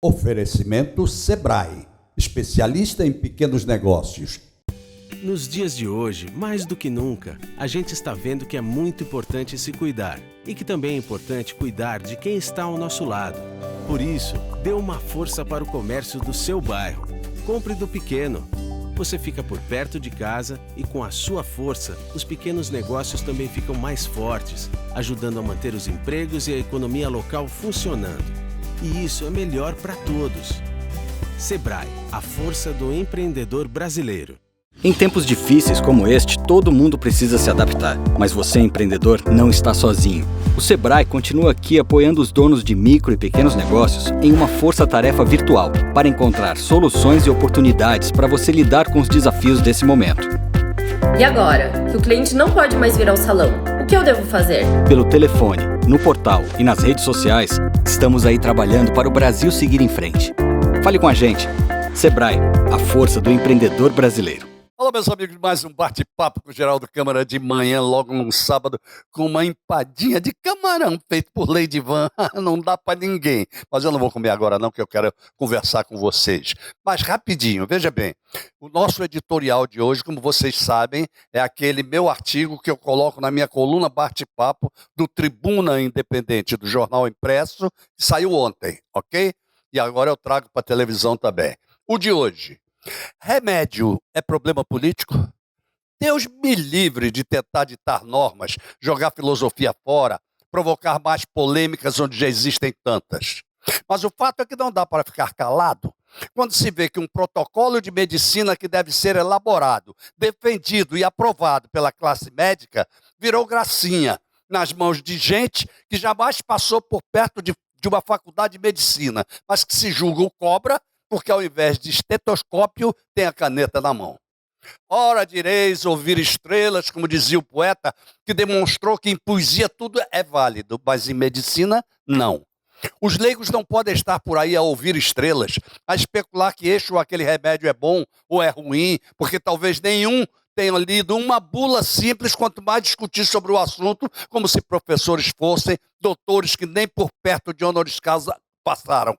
Oferecimento Sebrae, especialista em pequenos negócios. Nos dias de hoje, mais do que nunca, a gente está vendo que é muito importante se cuidar e que também é importante cuidar de quem está ao nosso lado. Por isso, dê uma força para o comércio do seu bairro. Compre do pequeno. Você fica por perto de casa e com a sua força, os pequenos negócios também ficam mais fortes, ajudando a manter os empregos e a economia local funcionando. E isso é melhor para todos. Sebrae, a força do empreendedor brasileiro. Em tempos difíceis como este, todo mundo precisa se adaptar. Mas você, empreendedor, não está sozinho. O Sebrae continua aqui apoiando os donos de micro e pequenos negócios em uma força-tarefa virtual para encontrar soluções e oportunidades para você lidar com os desafios desse momento. E agora, que o cliente não pode mais vir ao salão, o que eu devo fazer? Pelo telefone, no portal e nas redes sociais, estamos aí trabalhando para o Brasil seguir em frente. Fale com a gente. Sebrae, a força do empreendedor brasileiro. Olá, meus amigos, mais um bate-papo com o Geraldo Câmara de manhã, logo num sábado, com uma empadinha de camarão feito por Lady Van. Não dá para ninguém. Mas eu não vou comer agora não, que eu quero conversar com vocês. Mas rapidinho, veja bem, o nosso editorial de hoje, como vocês sabem, é aquele meu artigo que eu coloco na minha coluna Bate-Papo do Tribuna Independente, do Jornal Impresso, que saiu ontem, ok? E agora eu trago para a televisão também. O de hoje. Remédio é problema político? Deus me livre de tentar ditar normas, jogar filosofia fora, provocar mais polêmicas onde já existem tantas. Mas o fato é que não dá para ficar calado quando se vê que um protocolo de medicina que deve ser elaborado, defendido e aprovado pela classe médica virou gracinha nas mãos de gente que jamais passou por perto de uma faculdade de medicina, mas que se julga o cobra porque ao invés de estetoscópio, tem a caneta na mão. Ora direis ouvir estrelas, como dizia o poeta, que demonstrou que em poesia tudo é válido, mas em medicina, não. Os leigos não podem estar por aí a ouvir estrelas, a especular que este ou aquele remédio é bom ou é ruim, porque talvez nenhum tenha lido uma bula simples, quanto mais discutir sobre o assunto, como se professores fossem doutores que nem por perto de honoris causa passaram,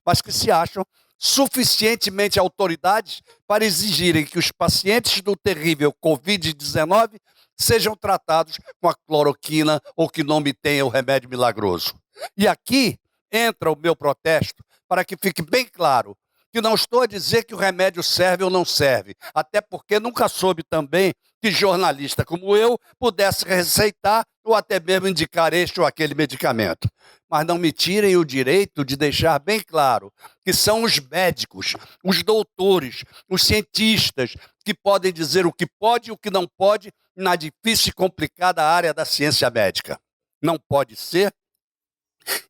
mas que se acham suficientemente autoridades para exigirem que os pacientes do terrível Covid-19 sejam tratados com a cloroquina ou que não me tenha o remédio milagroso. E aqui entra o meu protesto para que fique bem claro que não estou a dizer que o remédio serve ou não serve, até porque nunca soube também que jornalista como eu pudesse receitar ou até mesmo indicar este ou aquele medicamento. Mas não me tirem o direito de deixar bem claro que são os médicos, os doutores, os cientistas que podem dizer o que pode e o que não pode na difícil e complicada área da ciência médica. Não pode ser.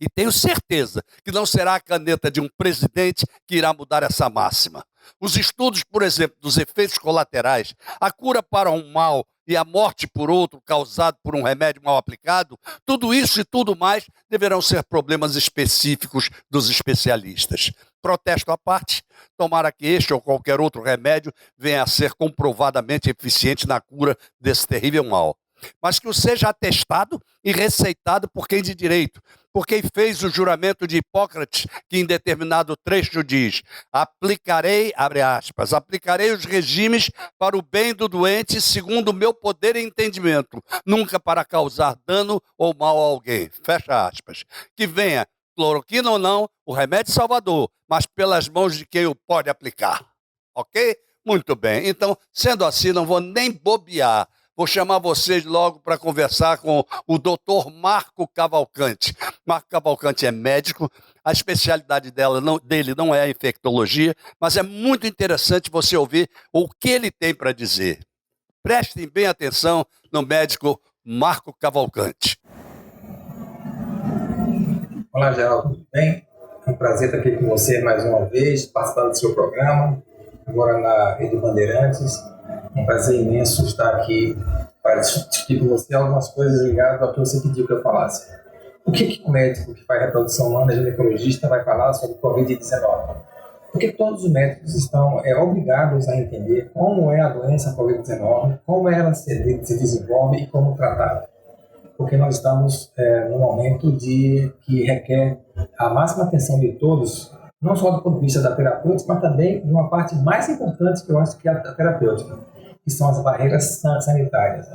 E tenho certeza que não será a caneta de um presidente que irá mudar essa máxima. Os estudos, por exemplo, dos efeitos colaterais, a cura para um mal e a morte por outro causado por um remédio mal aplicado, tudo isso e tudo mais deverão ser problemas específicos dos especialistas. Protesto à parte, tomara que este ou qualquer outro remédio venha a ser comprovadamente eficiente na cura desse terrível mal, mas que o seja atestado e receitado por quem de direito, por quem fez o juramento de Hipócrates, que em determinado trecho diz: aplicarei, abre aspas, aplicarei os regimes para o bem do doente segundo o meu poder e entendimento, nunca para causar dano ou mal a alguém, fecha aspas. Que venha, cloroquina ou não, o remédio salvador, mas pelas mãos de quem o pode aplicar, ok? Muito bem, então, sendo assim, não vou nem bobear. Vou chamar vocês logo para conversar com o doutor Marco Cavalcante. Marco Cavalcante é médico, a especialidade dele não é a infectologia, mas é muito interessante você ouvir o que ele tem para dizer. Prestem bem atenção no médico Marco Cavalcante. Olá, Geraldo, tudo bem? É um prazer estar aqui com você mais uma vez, participando do seu programa, agora na Rede Bandeirantes. É um prazer imenso estar aqui para discutir com você algumas coisas ligadas ao que você pediu que eu falasse. O que o médico que faz reprodução humana, ginecologista, vai falar sobre Covid-19? Porque todos os médicos estão obrigados a entender como é a doença Covid-19, como ela se desenvolve e como tratá-la. Porque nós estamos num momento que requer a máxima atenção de todos não só do ponto de vista da terapêutica, mas também de uma parte mais importante que eu acho que é a terapêutica, que são as barreiras sanitárias.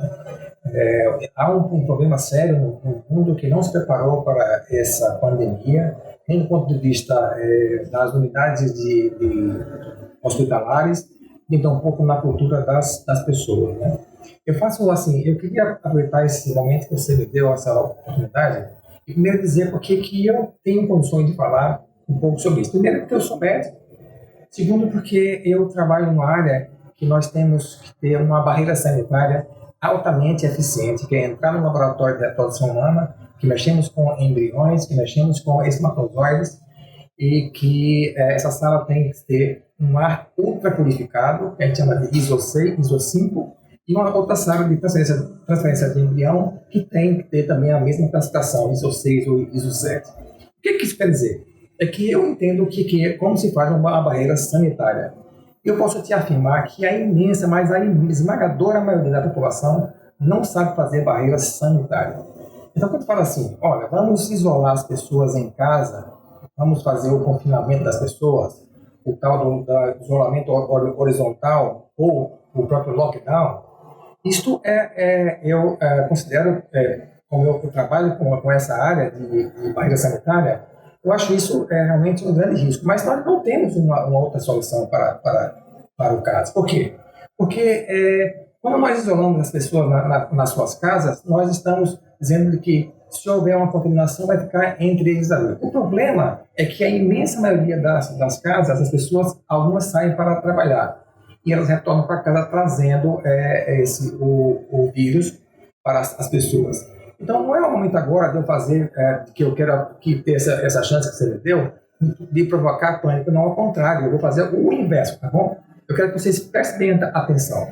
Há um problema sério no mundo que não se preparou para essa pandemia, nem do ponto de vista das unidades de hospitalares, nem tampouco na cultura das pessoas, né? Eu queria aproveitar esse momento que você me deu, essa oportunidade, e primeiro dizer por que eu tenho condições de falar um pouco sobre isso. Primeiro, porque eu sou médico. Segundo, porque eu trabalho numa área que nós temos que ter uma barreira sanitária altamente eficiente, que é entrar no laboratório de reprodução humana, que mexemos com embriões, que mexemos com espermatozoides, e que essa sala tem que ter um ar ultra purificado, que a gente chama de ISO 6, ISO 5, e uma outra sala de transferência de embrião, que tem que ter também a mesma classificação, ISO 6 ou ISO 7. O que isso quer dizer? É que eu entendo como se faz uma barreira sanitária. Eu posso te afirmar que a imensa, mas a esmagadora maioria da população não sabe fazer barreira sanitária. Então, quando fala assim, olha, vamos isolar as pessoas em casa, vamos fazer o confinamento das pessoas, o tal do isolamento horizontal ou o próprio lockdown, isto eu considero, como eu trabalho com essa área de barreira sanitária, eu acho isso realmente um grande risco. Mas nós não temos uma outra solução para o caso. Por quê? Porque quando nós isolamos as pessoas nas suas casas, nós estamos dizendo que se houver uma contaminação, vai ficar entre eles ali. O problema é que a imensa maioria das casas, as pessoas, algumas saem para trabalhar e elas retornam para casa trazendo o vírus para as pessoas. Então, não é o momento agora de eu fazer, que eu quero ter essa chance que você me deu, de provocar pânico. Não, ao contrário, eu vou fazer o inverso, tá bom? Eu quero que vocês prestem bem atenção.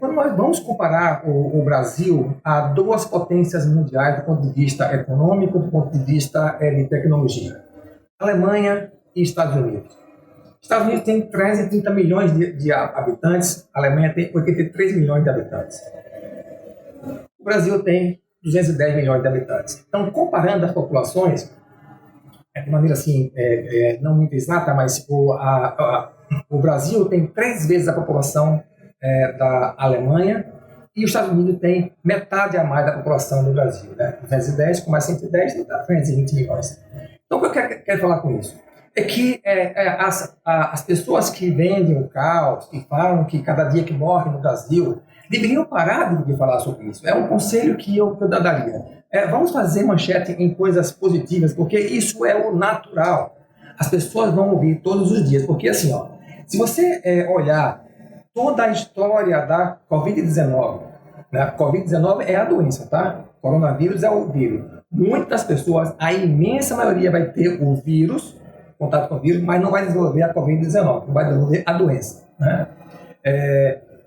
Quando nós vamos comparar o Brasil a duas potências mundiais do ponto de vista econômico, do ponto de vista de tecnologia, Alemanha e Estados Unidos. Estados Unidos tem 330 milhões de habitantes, a Alemanha tem 83 milhões de habitantes. O Brasil tem 210 milhões de habitantes. Então, comparando as populações, de maneira assim, não muito exata, mas o Brasil tem 3 vezes a população da Alemanha e os Estados Unidos tem metade a mais da população do Brasil, né? 210 com mais 110 dá 320 milhões. Então, o que eu quero falar com isso? É que as pessoas que vendem o caos, que falam que cada dia que morre no Brasil, deveriam parar de falar sobre isso. É um conselho que eu daria. Vamos fazer manchete em coisas positivas, porque isso é o natural. As pessoas vão ouvir todos os dias, porque assim, se você olhar toda a história da Covid-19, né? Covid-19 é a doença, tá? Coronavírus é o vírus. Muitas pessoas, a imensa maioria vai ter o vírus, contato com o vírus, mas não vai desenvolver a Covid-19, não vai desenvolver a doença, né?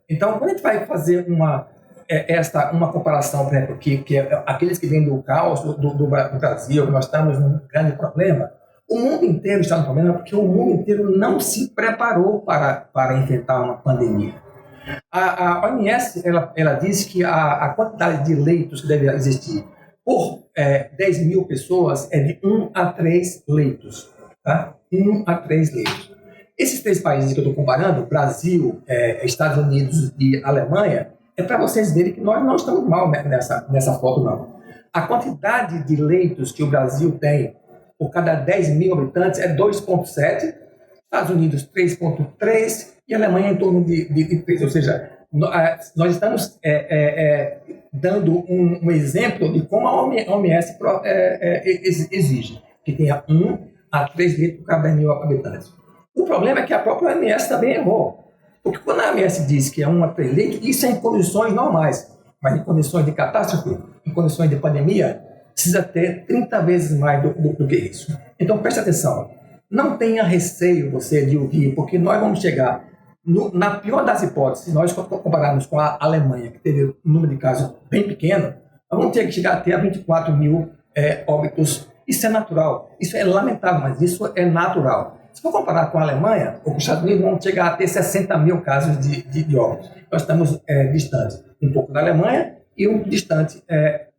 Então, quando a gente vai fazer uma comparação, por exemplo, que aqueles que vêm do caos do Brasil, nós estamos num grande problema, o mundo inteiro está no problema porque o mundo inteiro não se preparou para enfrentar uma pandemia. A OMS ela diz que a quantidade de leitos que deve existir por 10 mil pessoas é de 1 a 3 leitos. Tá? 1 a 3 leitos. Esses 3 países que eu estou comparando, Brasil, Estados Unidos e Alemanha, é para vocês verem que nós não estamos mal nessa foto, não. A quantidade de leitos que o Brasil tem por cada 10 mil habitantes é 2,7, Estados Unidos 3,3 e a Alemanha em torno de 3. Ou seja, nós estamos dando um exemplo de como a OMS exige, que tenha 1 a 3 leitos por cada 10 mil habitantes. O problema é que a própria OMS também errou. Porque quando a OMS diz que é 1 a 3 leitos, isso é em condições normais. Mas em condições de catástrofe, em condições de pandemia, precisa ter 30 vezes mais do que isso. Então, preste atenção. Não tenha receio você de ouvir, porque nós vamos chegar, na pior das hipóteses, se nós compararmos com a Alemanha, que teve um número de casos bem pequeno, nós vamos ter que chegar até a 24 mil óbitos. Isso é natural. Isso é lamentável, mas isso é natural. Se for comparar com a Alemanha ou com os Estados Unidos, vamos chegar a ter 60 mil casos de óbitos. Nós estamos distantes um pouco da Alemanha e um distante,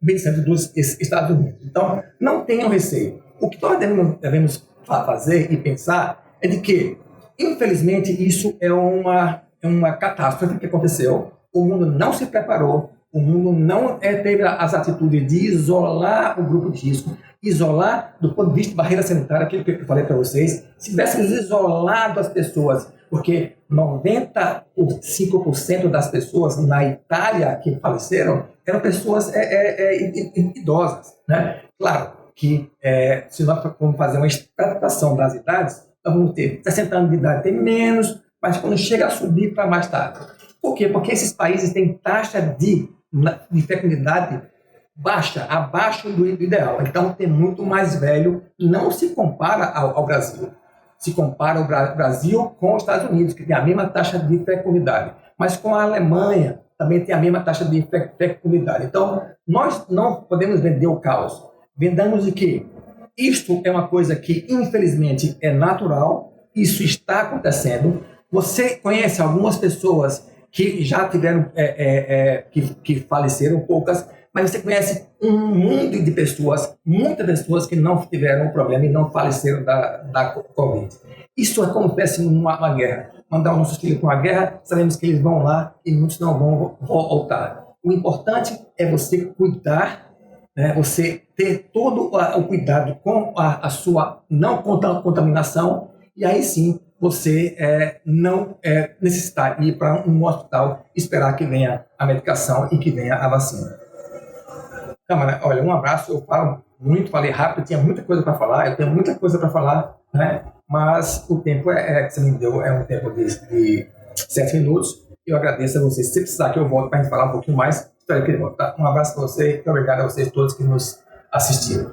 bem distante dos Estados Unidos. Então, não tenham receio. O que nós devemos fazer e pensar é de que, infelizmente, isso é uma catástrofe que aconteceu. O mundo não se preparou, o mundo não teve as atitudes de isolar o grupo de risco, isolar do ponto de vista de barreira sanitária, aquilo que eu falei para vocês. Se tivéssemos isolado as pessoas, porque 95% das pessoas na Itália que faleceram eram pessoas idosas, né? Claro que se nós formos fazer uma estratificação das idades, nós vamos ter 60 anos de idade, tem menos, mas quando chega a subir para mais tarde. Por quê? Porque esses países têm taxa de fecundidade baixa, abaixo do ideal. Então, tem muito mais velho. Não se compara ao Brasil. Se compara o Brasil com os Estados Unidos, que tem a mesma taxa de fecundidade. Mas com a Alemanha, também tem a mesma taxa de fecundidade. Então, nós não podemos vender o caos. Vendamos de que isto é uma coisa que, infelizmente, é natural. Isso está acontecendo. Você conhece algumas pessoas que já tiveram, que faleceram, poucas, mas você conhece um mundo de pessoas, muitas pessoas que não tiveram problema e não faleceram da Covid. Isso acontece numa guerra. Mandar os nossos filhos para uma guerra, sabemos que eles vão lá e muitos não vão voltar. O importante é você cuidar, né, você ter todo o cuidado com a sua não contaminação, e aí sim você não necessitar ir para um hospital esperar que venha a medicação e que venha a vacina. Câmara, olha, um abraço, eu falo muito, falei rápido, tinha muita coisa para falar, eu tenho muita coisa para falar, né? Mas o tempo que você me deu é um tempo de 7 minutos. Eu agradeço a vocês. Se precisar que eu volte para a gente falar um pouquinho mais, espero que ele volte. Tá? Um abraço para você e obrigado a vocês todos que nos assistiram.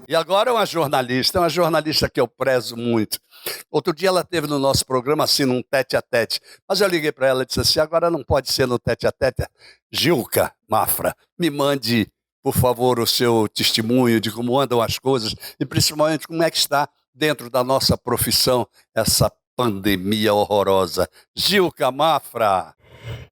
E agora uma jornalista que eu prezo muito. Outro dia ela esteve no nosso programa assim, num tete-a-tete. Mas eu liguei para ela e disse assim, agora não pode ser no tete-a-tete. Gilca Mafra, me mande, por favor, o seu testemunho de como andam as coisas e principalmente como é que está dentro da nossa profissão essa pandemia horrorosa. Gilca Mafra.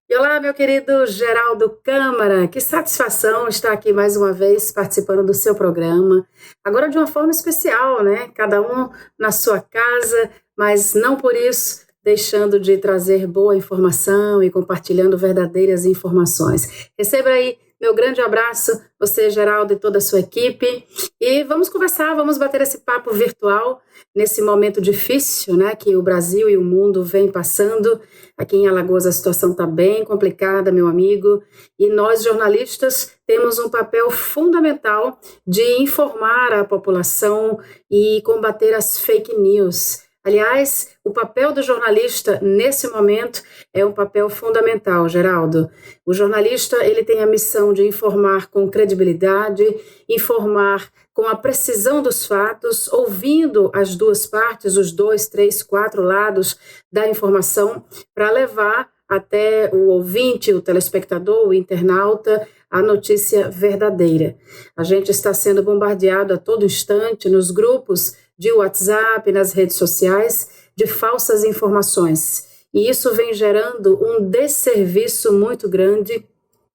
E olá, meu querido Geraldo Câmara, que satisfação estar aqui mais uma vez participando do seu programa, agora de uma forma especial, né? Cada um na sua casa, mas não por isso deixando de trazer boa informação e compartilhando verdadeiras informações. Receba aí meu grande abraço, você, Geraldo, e toda a sua equipe. E vamos conversar, vamos bater esse papo virtual nesse momento difícil, né, que o Brasil e o mundo vêm passando. Aqui em Alagoas a situação está bem complicada, meu amigo. E nós, jornalistas, temos um papel fundamental de informar a população e combater as fake news. Aliás, o papel do jornalista nesse momento é um papel fundamental, Geraldo. O jornalista ele tem a missão de informar com credibilidade, informar com a precisão dos fatos, ouvindo as duas partes, os 2, 3, 4 lados da informação, para levar até o ouvinte, o telespectador, o internauta, a notícia verdadeira. A gente está sendo bombardeado a todo instante nos grupos de WhatsApp, nas redes sociais, de falsas informações. E isso vem gerando um desserviço muito grande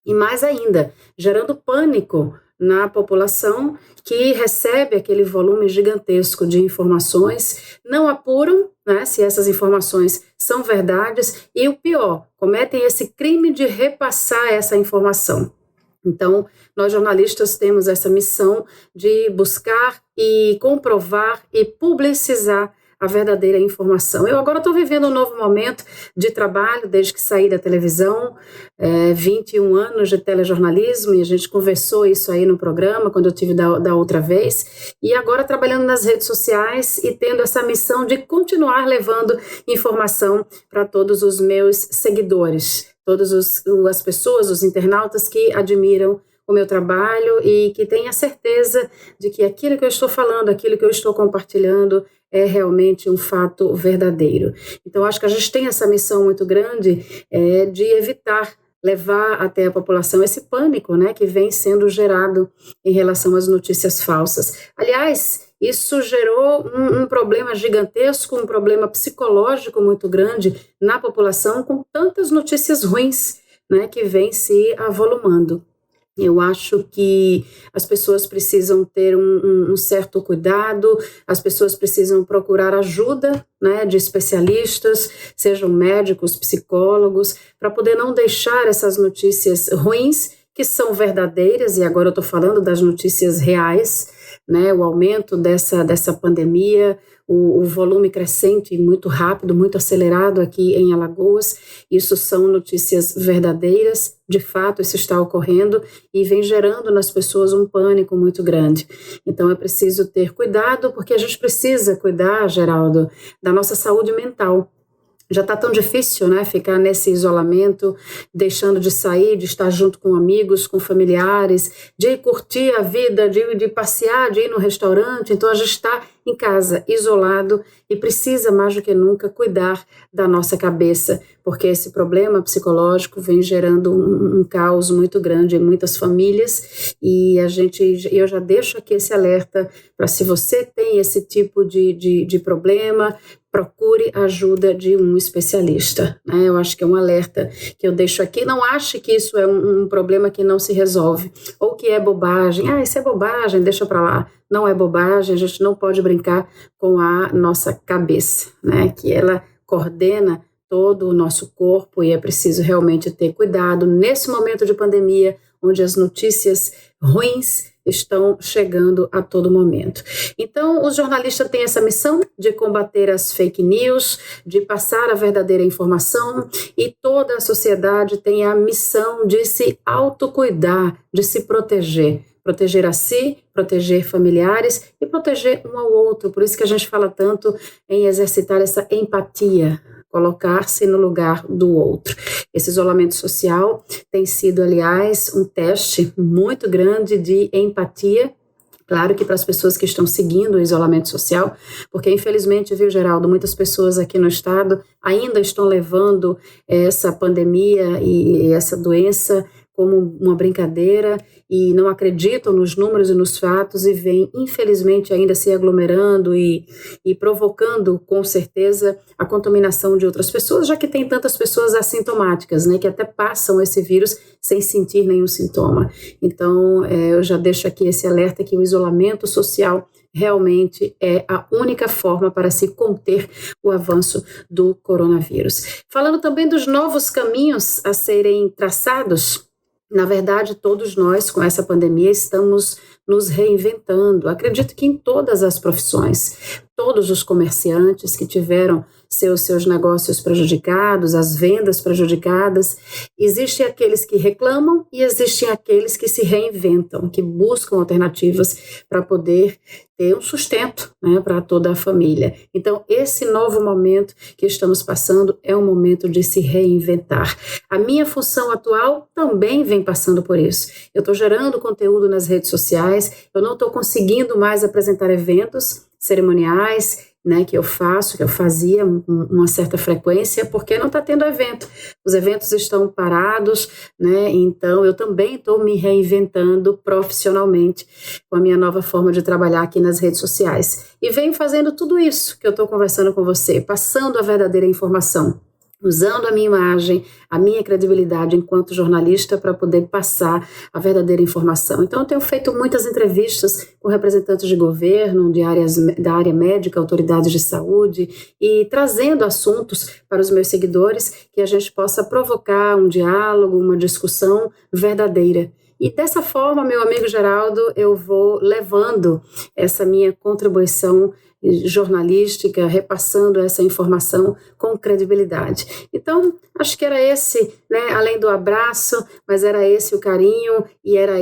e, mais ainda, gerando pânico na população que recebe aquele volume gigantesco de informações, não apuram, né, se essas informações são verdades e, o pior, cometem esse crime de repassar essa informação. Então, nós jornalistas temos essa missão de buscar e comprovar e publicizar a verdadeira informação. Eu agora estou vivendo um novo momento de trabalho, desde que saí da televisão, 21 anos de telejornalismo, e a gente conversou isso aí no programa, quando eu tive da outra vez, e agora trabalhando nas redes sociais e tendo essa missão de continuar levando informação para todos os meus seguidores, todas as pessoas, os internautas que admiram o meu trabalho e que têm a certeza de que aquilo que eu estou falando, aquilo que eu estou compartilhando é realmente um fato verdadeiro. Então, acho que a gente tem essa missão muito grande de evitar levar até a população esse pânico, né, que vem sendo gerado em relação às notícias falsas. Aliás, isso gerou um problema gigantesco, um problema psicológico muito grande na população com tantas notícias ruins, né, que vem se avolumando. Eu acho que as pessoas precisam ter um certo cuidado, as pessoas precisam procurar ajuda, né, de especialistas, sejam médicos, psicólogos, para poder não deixar essas notícias ruins, que são verdadeiras, e agora eu estou falando das notícias reais, né, o aumento dessa pandemia, o volume crescente, muito rápido, muito acelerado aqui em Alagoas. Isso são notícias verdadeiras, de fato isso está ocorrendo e vem gerando nas pessoas um pânico muito grande. Então é preciso ter cuidado, porque a gente precisa cuidar, Geraldo, da nossa saúde mental. Já está tão difícil, né, ficar nesse isolamento, deixando de sair, de estar junto com amigos, com familiares, de curtir a vida, de passear, de ir no restaurante. Então a gente está em casa, isolado, e precisa mais do que nunca cuidar da nossa cabeça, porque esse problema psicológico vem gerando um caos muito grande em muitas famílias, e eu já deixo aqui esse alerta para, se você tem esse tipo de problema, procure a ajuda de um especialista, né? Eu acho que é um alerta que eu deixo aqui. Não ache que isso é um problema que não se resolve, ou que é bobagem. Isso é bobagem, deixa para lá. Não é bobagem, a gente não pode brincar com a nossa cabeça, né? Que ela coordena todo o nosso corpo, e é preciso realmente ter cuidado nesse momento de pandemia, onde as notícias ruins estão chegando a todo momento. Então, os jornalistas têm essa missão de combater as fake news, de passar a verdadeira informação, e toda a sociedade tem a missão de se autocuidar, de se proteger. Proteger a si, proteger familiares e proteger um ao outro. Por isso que a gente fala tanto em exercitar essa empatia, colocar-se no lugar do outro. Esse isolamento social tem sido, aliás, um teste muito grande de empatia. Claro que para as pessoas que estão seguindo o isolamento social, porque infelizmente, viu, Geraldo, muitas pessoas aqui no estado ainda estão levando essa pandemia e essa doença como uma brincadeira, e não acreditam nos números e nos fatos, e vêm, infelizmente, ainda se aglomerando e provocando, com certeza, a contaminação de outras pessoas, já que tem tantas pessoas assintomáticas, né, que até passam esse vírus sem sentir nenhum sintoma. Então, eu já deixo aqui esse alerta que o isolamento social realmente é a única forma para se conter o avanço do coronavírus. Falando também dos novos caminhos a serem traçados, na verdade, todos nós, com essa pandemia, estamos nos reinventando. Acredito que em todas as profissões, todos os comerciantes que tiveram seus negócios prejudicados, as vendas prejudicadas, existem aqueles que reclamam e existem aqueles que se reinventam, que buscam alternativas para poder ter um sustento, né, para toda a família. Então, esse novo momento que estamos passando é um momento de se reinventar. A minha função atual também vem passando por isso. Eu estou gerando conteúdo nas redes sociais, eu não estou conseguindo mais apresentar eventos cerimoniais, né, que eu fazia uma certa frequência, porque não está tendo evento. Os eventos estão parados, né, então eu também estou me reinventando profissionalmente com a minha nova forma de trabalhar aqui nas redes sociais. E venho fazendo tudo isso que eu estou conversando com você, passando a verdadeira informação, usando a minha imagem, a minha credibilidade enquanto jornalista para poder passar a verdadeira informação. Então, eu tenho feito muitas entrevistas com representantes de governo, da área médica, autoridades de saúde, e trazendo assuntos para os meus seguidores que a gente possa provocar um diálogo, uma discussão verdadeira. E dessa forma, meu amigo Geraldo, eu vou levando essa minha contribuição jornalística, repassando essa informação com credibilidade. Então, acho que era esse, né, além do abraço, mas era esse o carinho, e era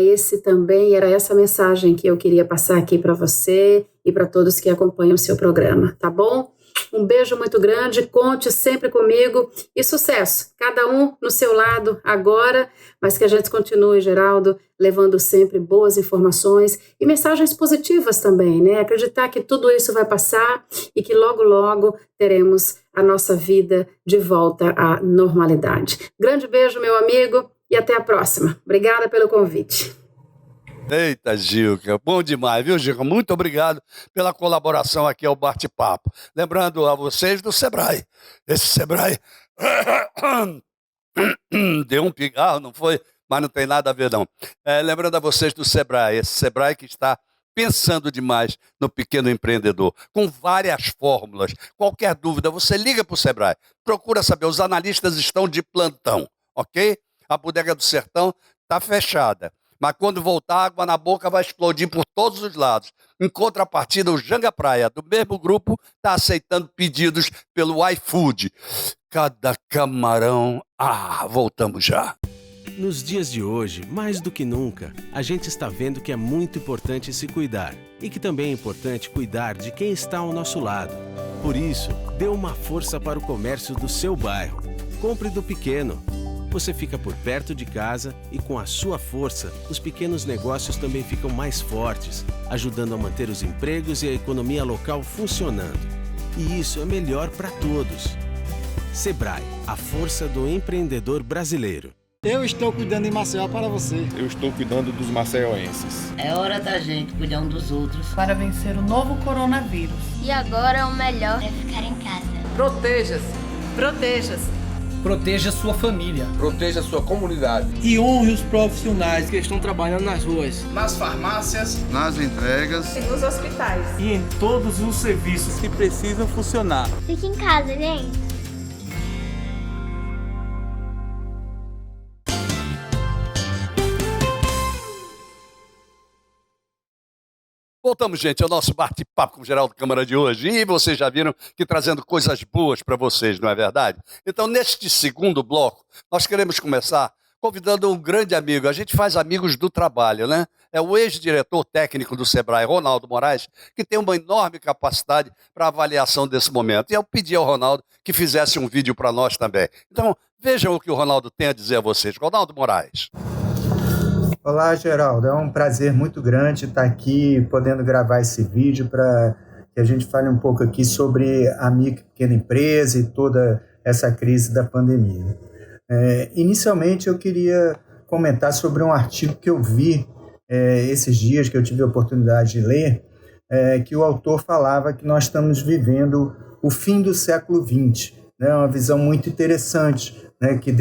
essa mensagem que eu queria passar aqui para você e para todos que acompanham o seu programa, tá bom? Um beijo muito grande, conte sempre comigo e sucesso, cada um no seu lado agora, mas que a gente continue, Geraldo, levando sempre boas informações e mensagens positivas também, né? Acreditar que tudo isso vai passar e que logo, logo teremos a nossa vida de volta à normalidade. Grande beijo, meu amigo, e até a próxima. Obrigada pelo convite. Eita, Gilca, bom demais, viu, Gilca? Muito obrigado pela colaboração aqui ao Bate-Papo. Lembrando a vocês do Sebrae. Esse Sebrae deu um pigarro, não foi? mas não tem nada a ver não. Lembrando a vocês do Sebrae, esse Sebrae que está pensando demais no pequeno empreendedor, com várias fórmulas. Qualquer dúvida, você liga para o Sebrae, procura saber, os analistas estão de plantão, ok? A Bodega do Sertão está fechada, mas quando voltar, a água na boca vai explodir por todos os lados. Em contrapartida, o Janga Praia, do mesmo grupo, está aceitando pedidos pelo iFood. Cada camarão... voltamos já. Nos dias de hoje, mais do que nunca, a gente está vendo que é muito importante se cuidar e que também é importante cuidar de quem está ao nosso lado. Por isso, dê uma força para o comércio do seu bairro. Compre do pequeno. Você fica por perto de casa e com a sua força, os pequenos negócios também ficam mais fortes, ajudando a manter os empregos e a economia local funcionando. E isso é melhor para todos. Sebrae, a força do empreendedor brasileiro. Eu estou cuidando de Maceió para você. Eu estou cuidando dos maceioenses. É hora da gente cuidar um dos outros para vencer o novo coronavírus. E agora o melhor é ficar em casa. Proteja-se. Proteja-se. Proteja sua família. Proteja sua comunidade. E honre os profissionais que estão trabalhando nas ruas, nas farmácias, nas entregas e nos hospitais. E em todos os serviços que precisam funcionar. Fique em casa, gente. Voltamos, gente, ao nosso bate-papo com o Geraldo Câmara de hoje. E vocês já viram que trazendo coisas boas para vocês, não é verdade? Então, neste segundo bloco, nós queremos começar convidando um grande amigo. A gente faz amigos do trabalho, né? É o ex-diretor técnico do Sebrae, Ronaldo Moraes, que tem uma enorme capacidade para avaliação desse momento. E eu pedi ao Ronaldo que fizesse um vídeo para nós também. Então, vejam o que o Ronaldo tem a dizer a vocês. Ronaldo Moraes. Olá, Geraldo. É um prazer muito grande estar aqui, podendo gravar esse vídeo para que a gente fale um pouco aqui sobre a micro e pequena empresa e toda essa crise da pandemia. Inicialmente, eu queria comentar sobre um artigo que eu vi esses dias, que eu tive a oportunidade de ler, que o autor falava que nós estamos vivendo o fim do século XX. Né? Uma visão muito interessante, né? Que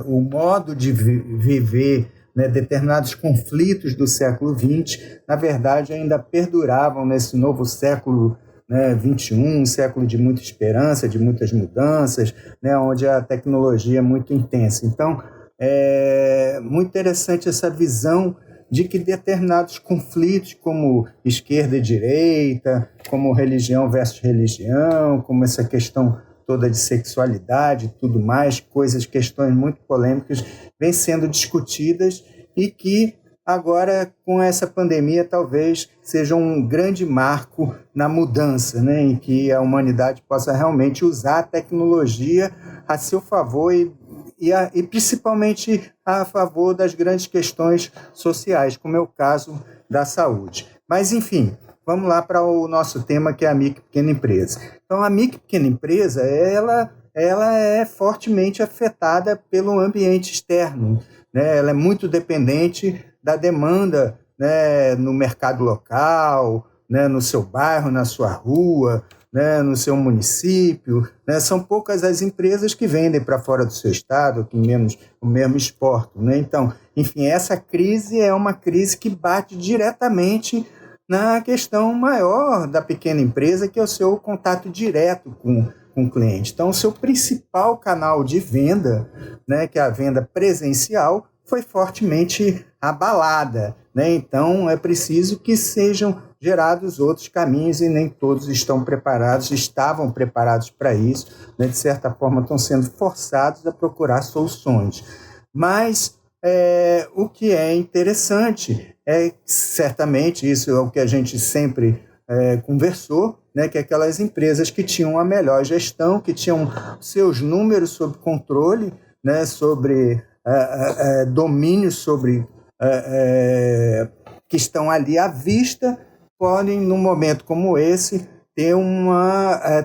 o modo de viver, né, determinados conflitos do século XX, na verdade, ainda perduravam nesse novo século, né, XXI, um século de muita esperança, de muitas mudanças, né, onde a tecnologia é muito intensa. Então, é muito interessante essa visão de que determinados conflitos, como esquerda e direita, como religião versus religião, como essa questão toda de sexualidade e tudo mais, questões muito polêmicas, vêm sendo discutidas e que agora, com essa pandemia, talvez seja um grande marco na mudança, né, em que a humanidade possa realmente usar a tecnologia a seu favor e principalmente a favor das grandes questões sociais, como é o caso da saúde. Mas, enfim, vamos lá para o nosso tema, que é a micro e pequena empresa. Então, a micro e pequena empresa, ela é fortemente afetada pelo ambiente externo, né? Ela é muito dependente da demanda, né, no mercado local, né, no seu bairro, na sua rua, né, no seu município. Né? São poucas as empresas que vendem para fora do seu estado, que o mesmo exportam. Né? Então, enfim, essa crise é uma crise que bate diretamente na questão maior da pequena empresa, que é o seu contato direto com o cliente. Então, o seu principal canal de venda, né, que é a venda presencial, foi fortemente abalada. Né? Então, é preciso que sejam gerados outros caminhos e nem todos estavam preparados para isso. Né? De certa forma, estão sendo forçados a procurar soluções. Mas o que é interessante certamente, isso é o que a gente sempre conversou, né, que aquelas empresas que tinham a melhor gestão, que tinham seus números sob controle, né, sobre domínio sobre que estão ali à vista, podem, num momento como esse,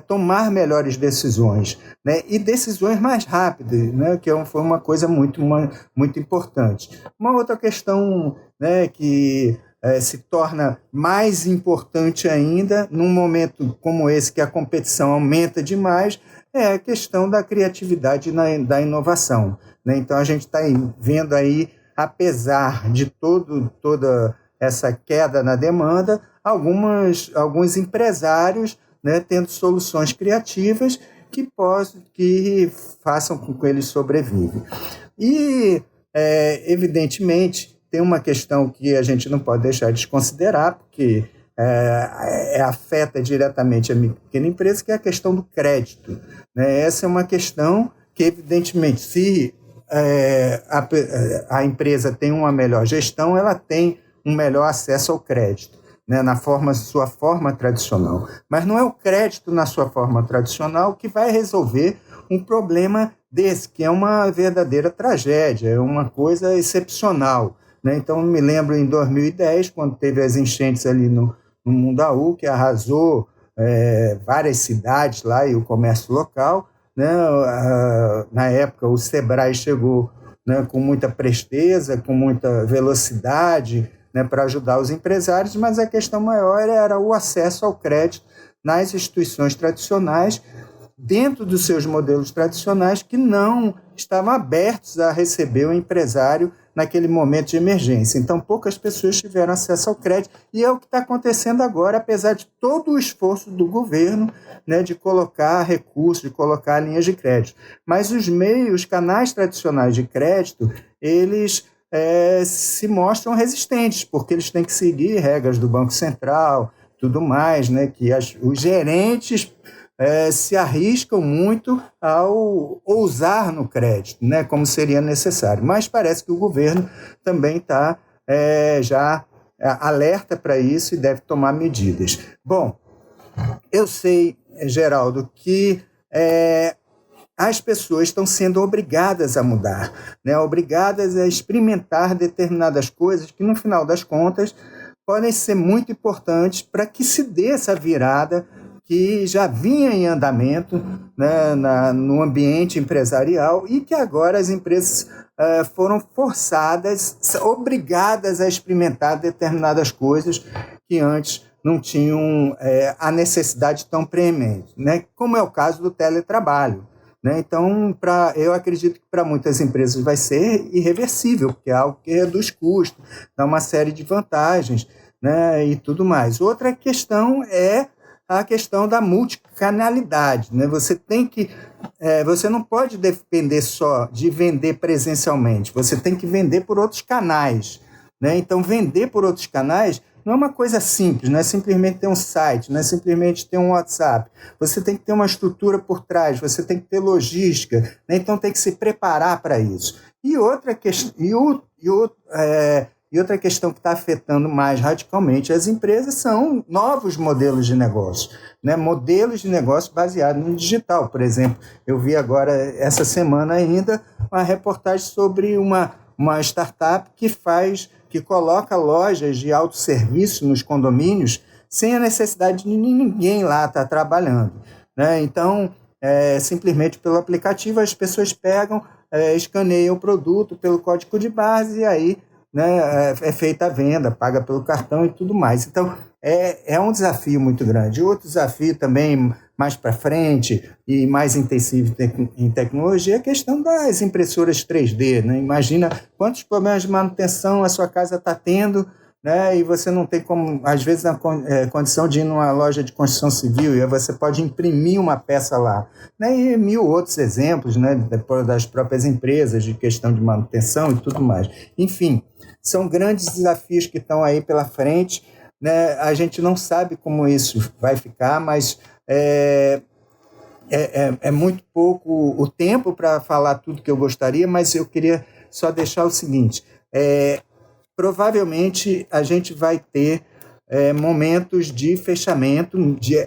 tomar melhores decisões, né, e decisões mais rápidas, né, que foi uma coisa muito importante. Uma outra questão, né, que se torna mais importante ainda, num momento como esse, que a competição aumenta demais, é a questão da criatividade e da inovação. Né? Então, a gente está vendo aí apesar de toda essa queda na demanda, alguns empresários, né, tendo soluções criativas que façam com que eles sobrevivam. E, evidentemente, tem uma questão que a gente não pode deixar de desconsiderar, porque afeta diretamente a pequena empresa, que é a questão do crédito, né? Essa é uma questão que, evidentemente, se a empresa tem uma melhor gestão, ela tem um melhor acesso ao crédito, né, sua forma tradicional. Mas não é o crédito na sua forma tradicional que vai resolver um problema desse, que é uma verdadeira tragédia, é uma coisa excepcional, né? Então, me lembro em 2010, quando teve as enchentes ali no Mundaú, que arrasou várias cidades lá e o comércio local, né? Na época, o Sebrae chegou, né, com muita presteza, com muita velocidade, né, para ajudar os empresários, mas a questão maior era o acesso ao crédito nas instituições tradicionais, dentro dos seus modelos tradicionais, que não estavam abertos a receber o empresário naquele momento de emergência. Então, poucas pessoas tiveram acesso ao crédito, e é o que está acontecendo agora, apesar de todo o esforço do governo, né, de colocar recursos, de colocar linhas de crédito. Mas os canais tradicionais de crédito, eles se mostram resistentes, porque eles têm que seguir regras do Banco Central, tudo mais, né, que os gerentes se arriscam muito ao ousar no crédito, né, como seria necessário. Mas parece que o governo também está já alerta para isso e deve tomar medidas. Bom, eu sei, Geraldo, que as pessoas estão sendo obrigadas a mudar, né, obrigadas a experimentar determinadas coisas que, no final das contas, podem ser muito importantes para que se dê essa virada que já vinha em andamento, né, no ambiente empresarial, e que agora as empresas foram forçadas, obrigadas a experimentar determinadas coisas que antes não tinham a necessidade tão preemente, né, como é o caso do teletrabalho, né? Então, eu acredito que para muitas empresas vai ser irreversível, porque é algo que reduz custos, dá uma série de vantagens, né, e tudo mais. Outra questão é a questão da multicanalidade, né? Você não pode depender só de vender presencialmente, você tem que vender por outros canais, né? Então, vender por outros canais não é uma coisa simples, não é simplesmente ter um site, não é simplesmente ter um WhatsApp. Você tem que ter uma estrutura por trás, você tem que ter logística, né? Então tem que se preparar para isso. E outra questão que está afetando mais radicalmente as empresas são novos modelos de negócio, né? Modelos de negócio baseados no digital. Por exemplo, eu vi agora, essa semana ainda, uma reportagem sobre uma startup que coloca lojas de autosserviço nos condomínios sem a necessidade de ninguém lá estar trabalhando, né? Então, simplesmente pelo aplicativo, as pessoas pegam, escaneiam o produto pelo código de barras e aí, né, é feita a venda, paga pelo cartão e tudo mais. Então, é um desafio muito grande. Outro desafio também, mais para frente e mais intensivo em tecnologia, é a questão das impressoras 3D, né? Imagina quantos problemas de manutenção a sua casa está tendo, né? E você não tem como, às vezes, a condição de ir numa loja de construção civil e aí você pode imprimir uma peça lá, né? E 1000 outros exemplos, né, das próprias empresas de questão de manutenção e tudo mais. Enfim, são grandes desafios que estão aí pela frente, né? A gente não sabe como isso vai ficar, mas é muito pouco o tempo para falar tudo que eu gostaria, mas eu queria só deixar o seguinte: provavelmente a gente vai ter momentos de fechamento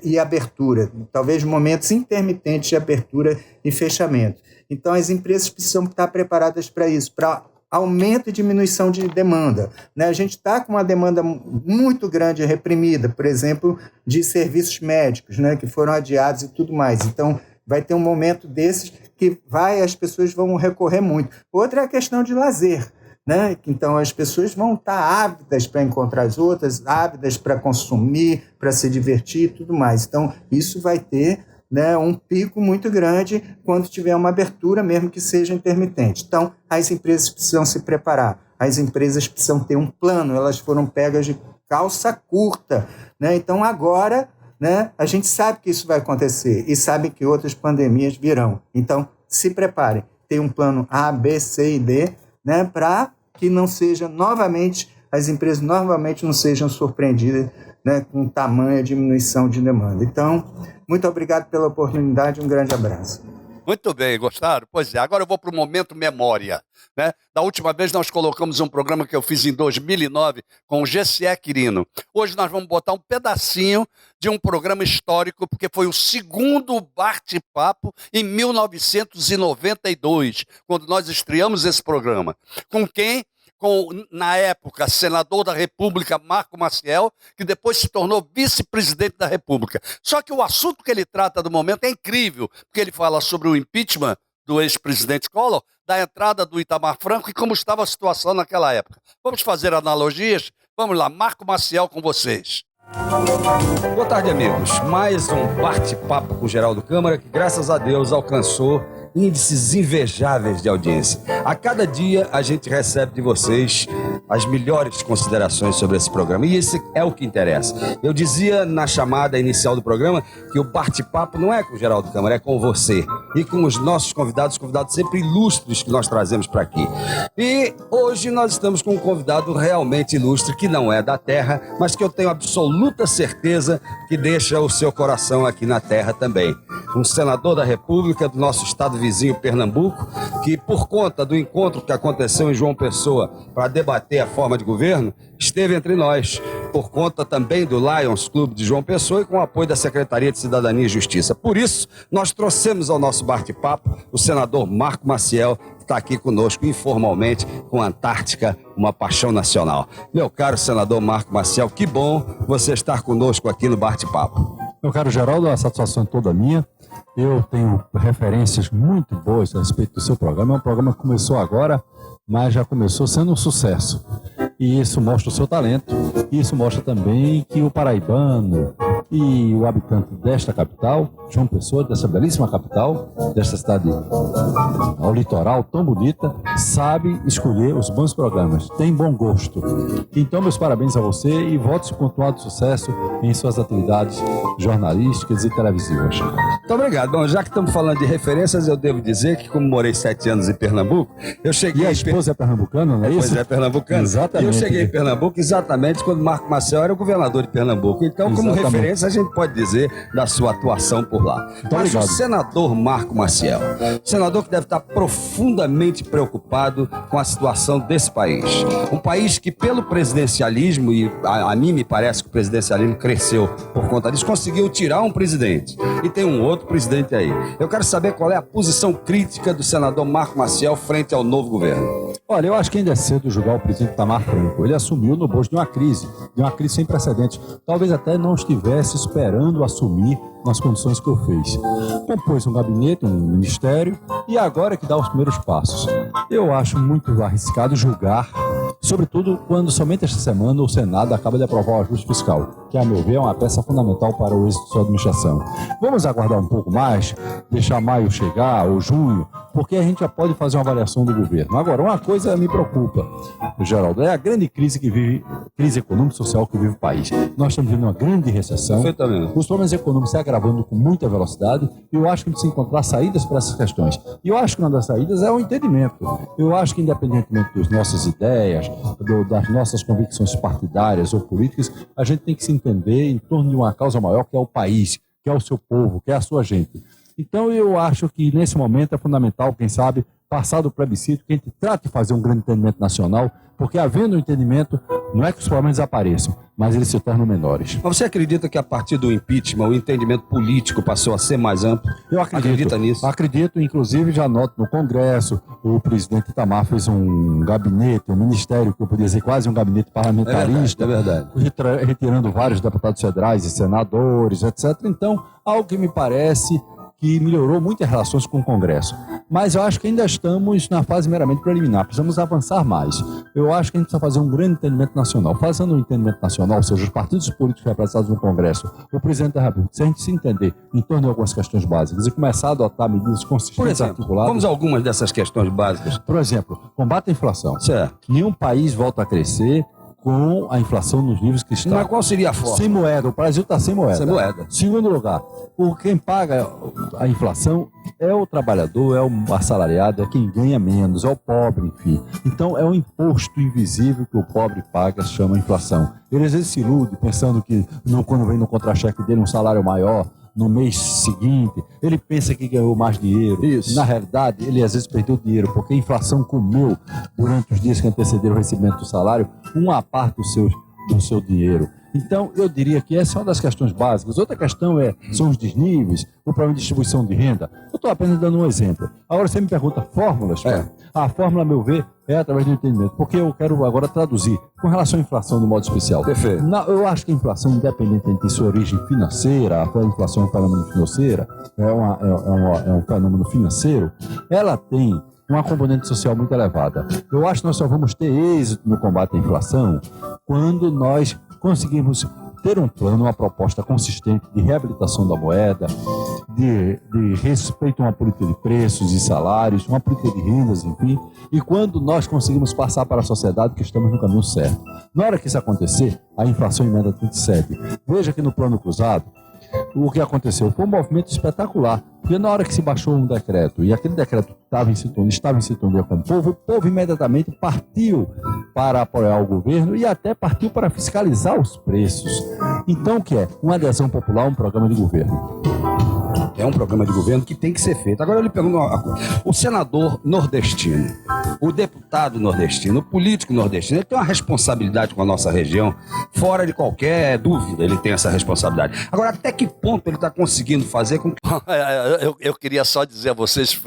e abertura, talvez momentos intermitentes de abertura e fechamento. Então, as empresas precisam estar preparadas para isso, para aumento e diminuição de demanda, né? A gente está com uma demanda muito grande reprimida, por exemplo, de serviços médicos, né, que foram adiados e tudo mais. Então, vai ter um momento desses que as pessoas vão recorrer muito. Outra é a questão de lazer, né? Então, as pessoas vão estar ávidas para encontrar as outras, ávidas para consumir, para se divertir e tudo mais. Então, isso vai ter, né, um pico muito grande quando tiver uma abertura, mesmo que seja intermitente. Então, as empresas precisam se preparar. as empresas precisam ter um plano, elas foram pegas de calça curta, né? Então agora, né, a gente sabe que isso vai acontecer e sabe que outras pandemias virão. Então se preparem, tem um plano A, B, C e D, né, para que não seja novamente, as empresas novamente não sejam surpreendidas, né, com tamanha diminuição de demanda. Então, muito obrigado pela oportunidade, um grande abraço. Muito bem, gostaram? Pois é, agora eu vou para o momento memória, né? Da última vez nós colocamos um programa que eu fiz em 2009 com o GCE Quirino. Hoje nós vamos botar um pedacinho de um programa histórico, porque foi o segundo bate-papo em 1992, quando nós estreamos esse programa. Com quem? Com, na época, senador da República, Marco Maciel, que depois se tornou vice-presidente da República. Só que o assunto que ele trata do momento é incrível, porque ele fala sobre o impeachment do ex-presidente Collor, da entrada do Itamar Franco e como estava a situação naquela época. Vamos fazer analogias? Vamos lá, Marco Maciel com vocês. Boa tarde, amigos. Mais um bate-papo com o Geraldo Câmara, que graças a Deus alcançou índices invejáveis de audiência. A cada dia a gente recebe de vocês as melhores considerações sobre esse programa, e esse é o que interessa. Eu dizia na chamada inicial do programa que o bate-papo não é com o Geraldo Câmara, é com você e com os nossos convidados sempre ilustres que nós trazemos para aqui. E hoje nós estamos com um convidado realmente ilustre, que não é da terra, mas que eu tenho absoluta certeza que deixa o seu coração aqui na terra também. Um senador da República do nosso estado vizinho Pernambuco, que por conta do encontro que aconteceu em João Pessoa para debater a forma de governo, esteve entre nós, por conta também do Lions Clube de João Pessoa e com o apoio da Secretaria de Cidadania e Justiça. Por isso, nós trouxemos ao nosso bate-papo o senador Marco Maciel, que está aqui conosco informalmente com a Antártica, uma paixão nacional. Meu caro senador Marco Maciel, que bom você estar conosco aqui no bate-papo. Meu caro Geraldo, a satisfação é toda minha. Eu tenho referências muito boas a respeito do seu programa. É um programa que começou agora, mas já começou sendo um sucesso. E isso mostra o seu talento. E isso mostra também que o paraibano e o habitante desta capital, João Pessoa, dessa belíssima capital, desta cidade ao litoral tão bonita, sabe escolher os bons programas, tem bom gosto. Então, meus parabéns a você e votos com continuado sucesso em suas atividades jornalísticas e televisivas. Muito obrigado. Bom, já que estamos falando de referências, eu devo dizer que, como morei 7 anos em Pernambuco, eu cheguei... E a esposa é pernambucana, não é isso? Pois é, pernambucana. Exatamente. E eu cheguei em Pernambuco exatamente quando Marco Maciel era o governador de Pernambuco. Então, como referência, a gente pode dizer da sua atuação por lá. Mas o senador Marco Maciel, senador que deve estar profundamente preocupado com a situação desse país. Um país que, pelo presidencialismo, e a mim me parece que o presidencialismo cresceu por conta disso, conseguiu tirar um presidente. E tem um outro presidente aí. Eu quero saber qual é a posição crítica do senador Marco Maciel frente ao novo governo. Olha, eu acho que ainda é cedo julgar o presidente Itamar Franco. Ele assumiu no bojo de uma crise sem precedentes. Talvez até não estivesse esperando assumir nas condições que eu fiz. Compôs um gabinete, um ministério, e agora é que dá os primeiros passos. Eu acho muito arriscado julgar, sobretudo quando somente esta semana o Senado acaba de aprovar o ajuste fiscal, que, a meu ver, é uma peça fundamental para o êxito de sua administração. Vamos aguardar um pouco mais, deixar maio chegar, ou junho, porque a gente já pode fazer uma avaliação do governo. Agora, uma coisa me preocupa, Geraldo, é a grande crise econômica e social que vive o país. Nós estamos vivendo uma grande recessão, os problemas econômicos se agravando com muita velocidade, e eu acho que precisa encontrar saídas para essas questões. E eu acho que uma das saídas é o entendimento. Eu acho que, independentemente das nossas ideias, das nossas convicções partidárias ou políticas, a gente tem que se entender em torno de uma causa maior, que é o país, que é o seu povo, que é a sua gente. Então, eu acho que, nesse momento, é fundamental, quem sabe, passar do plebiscito, que a gente trate de fazer um grande entendimento nacional, porque, havendo um entendimento, não é que os problemas desapareçam, mas eles se tornam menores. Mas você acredita que, a partir do impeachment, o entendimento político passou a ser mais amplo? Eu acredito. Acredita nisso? Acredito, inclusive, já noto no Congresso, o presidente Itamar fez um gabinete, um ministério, que eu podia dizer quase um gabinete parlamentarista. É verdade. Retirando vários deputados federais e senadores, etc. Então, algo que me parece que melhorou muito as relações com o Congresso. Mas eu acho que ainda estamos na fase meramente preliminar, precisamos avançar mais. Eu acho que a gente precisa fazer um grande entendimento nacional. Fazendo um entendimento nacional, ou seja, os partidos políticos representados no Congresso, o presidente da República, se a gente se entender em torno de algumas questões básicas e começar a adotar medidas consistentes e articuladas... Vamos a algumas dessas questões básicas. Por exemplo, combate à inflação. Certo. Nenhum país volta a crescer com a inflação nos níveis que está. Mas qual seria a forma? Sem moeda. O Brasil está sem moeda. Sem moeda. Segundo lugar, quem paga a inflação é o trabalhador, é o assalariado, é quem ganha menos, é o pobre, enfim. Então é um imposto invisível que o pobre paga, se chama inflação. Ele às vezes se ilude pensando que quando vem no contra-cheque dele um salário maior, no mês seguinte, ele pensa que ganhou mais dinheiro. Isso. Na realidade, ele às vezes perdeu dinheiro, porque a inflação comeu, durante os dias que antecederam o recebimento do salário, uma parte do seu dinheiro. Então, eu diria que essa é uma das questões básicas. Outra questão são os desníveis, o problema de distribuição de renda. Eu estou apenas dando um exemplo. Agora você me pergunta fórmulas. A fórmula, a meu ver, é através do entendimento, porque eu quero agora traduzir com relação à inflação de modo especial. Perfeito. Eu acho que a inflação, independente de sua origem financeira, a inflação é um fenômeno financeiro, é um fenômeno financeiro, ela tem uma componente social muito elevada. Eu acho que nós só vamos ter êxito no combate à inflação quando nós conseguirmos ter um plano, uma proposta consistente de reabilitação da moeda, de respeito a uma política de preços e salários, uma política de rendas, enfim, e quando nós conseguimos passar para a sociedade que estamos no caminho certo. Na hora que isso acontecer, a inflação imediatamente cede. Veja que no plano cruzado, o que aconteceu foi um movimento espetacular, porque na hora que se baixou um decreto, e aquele decreto estava em sintonia com o povo imediatamente partiu para apoiar o governo e até partiu para fiscalizar os preços. Então, o que é? Uma adesão popular a um programa de governo. É um programa de governo que tem que ser feito. Agora eu lhe pergunto uma coisa. O senador nordestino, o deputado nordestino, o político nordestino, ele tem uma responsabilidade com a nossa região, fora de qualquer dúvida ele tem essa responsabilidade. Agora, até que ponto ele está conseguindo fazer com que... Eu queria só dizer a vocês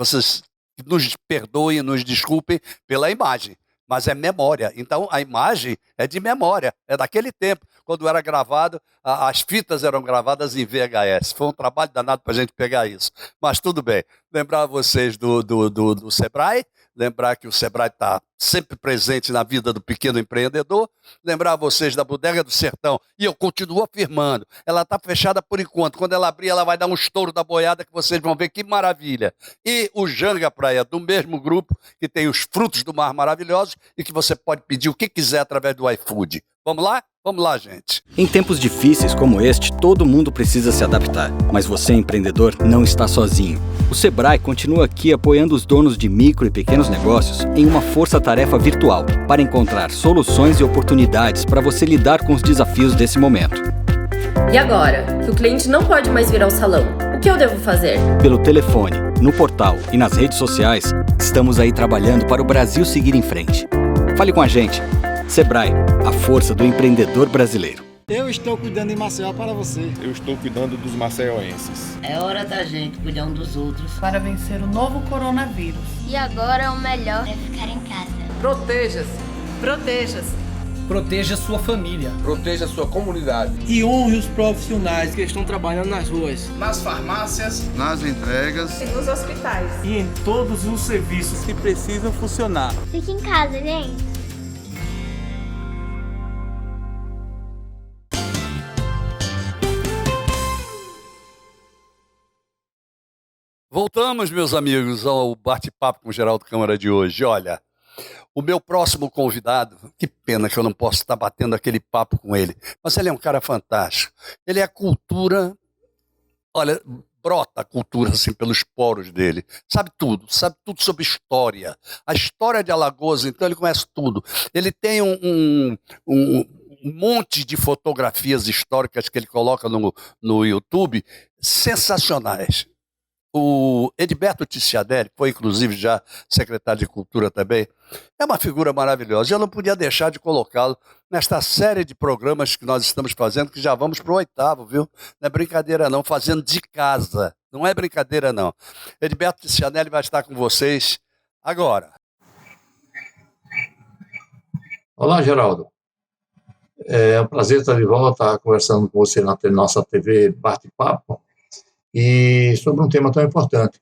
nos perdoem, nos desculpem pela imagem, mas é memória. Então, a imagem é de memória, é daquele tempo. Quando era gravado, as fitas eram gravadas em VHS. Foi um trabalho danado para a gente pegar isso. Mas tudo bem. Lembrar vocês do Sebrae, lembrar que o Sebrae está sempre presente na vida do pequeno empreendedor, lembrar vocês da Bodega do Sertão, e eu continuo afirmando, ela está fechada por enquanto. Quando ela abrir, ela vai dar um estouro da boiada que vocês vão ver que maravilha. E o Janga Praia, do mesmo grupo, que tem os frutos do mar maravilhosos e que você pode pedir o que quiser através do iFood. Vamos lá? Vamos lá, gente. Em tempos difíceis como este, todo mundo precisa se adaptar. Mas você, empreendedor, não está sozinho. O Sebrae continua aqui apoiando os donos de micro e pequenos negócios em uma força-tarefa virtual para encontrar soluções e oportunidades para você lidar com os desafios desse momento. E agora, que o cliente não pode mais vir ao salão, o que eu devo fazer? Pelo telefone, no portal e nas redes sociais, estamos aí trabalhando para o Brasil seguir em frente. Fale com a gente. Sebrae, a força do empreendedor brasileiro. Eu estou cuidando de Maceió para você. Eu estou cuidando dos maceioenses. É hora da gente cuidar um dos outros para vencer o novo coronavírus. E agora o melhor é ficar em casa. Proteja-se. Proteja-se. Proteja sua família. Proteja sua comunidade. E honre os profissionais que estão trabalhando nas ruas, nas farmácias, nas entregas e nos hospitais. E em todos os serviços que precisam funcionar. Fique em casa, gente. Voltamos, meus amigos, ao bate-papo com o Geraldo Câmara de hoje. Olha, o meu próximo convidado, que pena que eu não posso estar batendo aquele papo com ele, mas ele é um cara fantástico. Ele é cultura, olha, brota a cultura assim pelos poros dele. Sabe tudo sobre história. A história de Alagoas, então ele conhece tudo. Ele tem um monte de fotografias históricas que ele coloca no YouTube, sensacionais. O Edilberto Ticiadelli, que foi inclusive já secretário de Cultura também, é uma figura maravilhosa. E eu não podia deixar de colocá-lo nesta série de programas que nós estamos fazendo, que já vamos para o 8º, viu? Não é brincadeira não, fazendo de casa. Não é brincadeira não. Edilberto Ticiadelli vai estar com vocês agora. Olá, Geraldo. É um prazer estar de volta conversando com você na nossa TV Bate-Papo. e sobre um tema tão importante.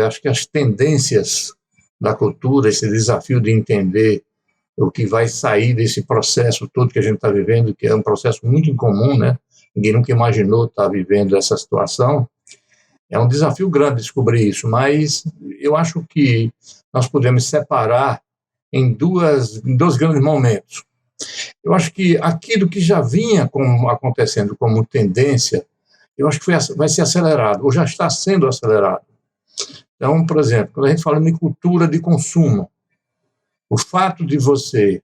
Acho que as tendências da cultura, esse desafio de entender o que vai sair desse processo todo que a gente está vivendo, que é um processo muito incomum, né? Ninguém nunca imaginou estar vivendo essa situação. É um desafio grande descobrir isso, mas eu acho que nós podemos separar em dois grandes momentos. Eu acho que aquilo que já vinha acontecendo como tendência, eu acho que vai ser acelerado, ou já está sendo acelerado. Então, por exemplo, quando a gente fala em cultura de consumo, o fato de você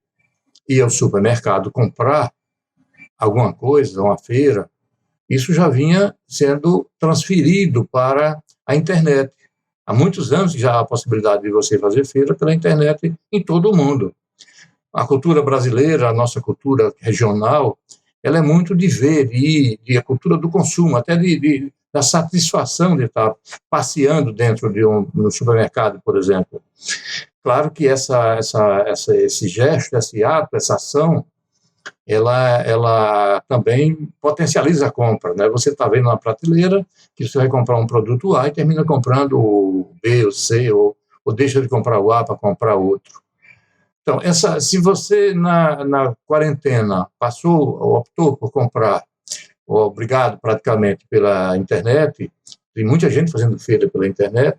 ir ao supermercado comprar alguma coisa, uma feira, isso já vinha sendo transferido para a internet. Há muitos anos já há a possibilidade de você fazer feira pela internet em todo o mundo. A cultura brasileira, a nossa cultura regional, ela é muito de ver, e a cultura do consumo, até da satisfação de estar passeando dentro de no supermercado, por exemplo. Claro que esse gesto, esse ato, essa ação, ela também potencializa a compra, né? Você está vendo na prateleira que você vai comprar um produto A e termina comprando o B, o C, ou deixa de comprar o A para comprar outro. Então, se você na quarentena optou por comprar, obrigado praticamente pela internet, tem muita gente fazendo feira pela internet,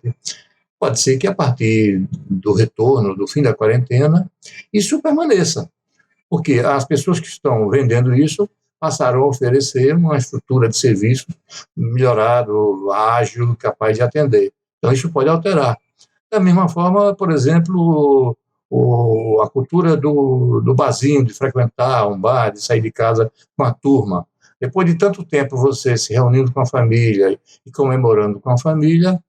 pode ser que a partir do retorno, do fim da quarentena, isso permaneça. Porque as pessoas que estão vendendo isso passaram a oferecer uma estrutura de serviço melhorado, ágil, capaz de atender. Então, isso pode alterar. Da mesma forma, por exemplo, a cultura do barzinho, de frequentar um bar, de sair de casa com a turma. Depois de tanto tempo você se reunindo com a família e comemorando com a família,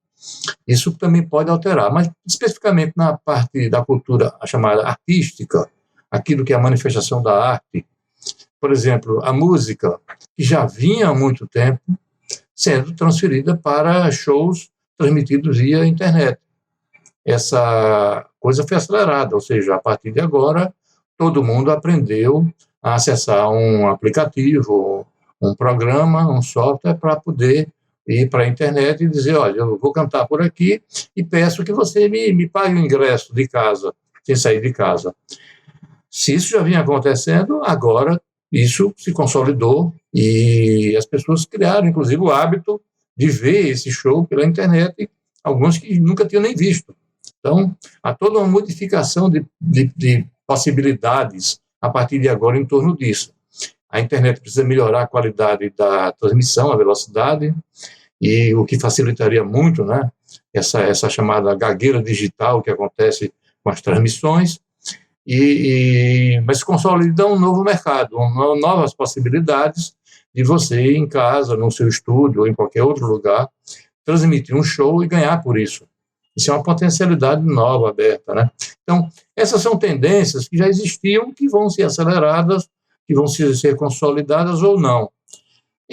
isso também pode alterar. Mas, especificamente na parte da cultura chamada artística, aquilo que é a manifestação da arte, por exemplo, a música, que já vinha há muito tempo sendo transferida para shows transmitidos via internet. Essa coisa foi acelerada, ou seja, a partir de agora, todo mundo aprendeu a acessar um aplicativo, um programa, um software para poder ir para a internet e dizer, olha, eu vou cantar por aqui e peço que você me pague o ingresso de casa, sem sair de casa. Se isso já vinha acontecendo, agora isso se consolidou e as pessoas criaram, inclusive, o hábito de ver esse show pela internet, alguns que nunca tinham nem visto. Então, há toda uma modificação de possibilidades a partir de agora em torno disso. A internet precisa melhorar a qualidade da transmissão, a velocidade, e o que facilitaria muito, né, essa chamada gagueira digital que acontece com as transmissões, mas consolida um novo mercado, novas possibilidades de você ir em casa, no seu estúdio ou em qualquer outro lugar, transmitir um show e ganhar por isso. Isso é uma potencialidade nova, aberta, né? Então, essas são tendências que já existiam, que vão ser aceleradas, que vão ser consolidadas ou não.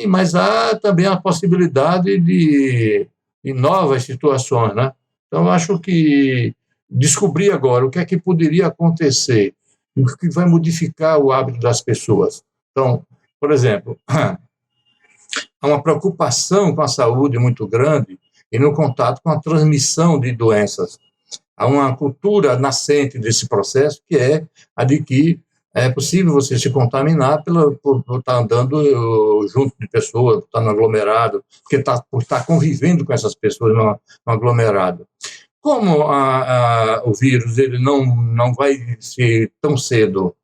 Mas há também a possibilidade de novas situações, né? Então, eu acho que descobrir agora o que é que poderia acontecer, o que vai modificar o hábito das pessoas. Então, por exemplo, há uma preocupação com a saúde muito grande e no contato com a transmissão de doenças. Há uma cultura nascente desse processo, que é a de que é possível você se contaminar por estar andando junto de pessoas, por estar no aglomerado, por estar convivendo com essas pessoas no aglomerado. Como o vírus ele não vai ser tão cedo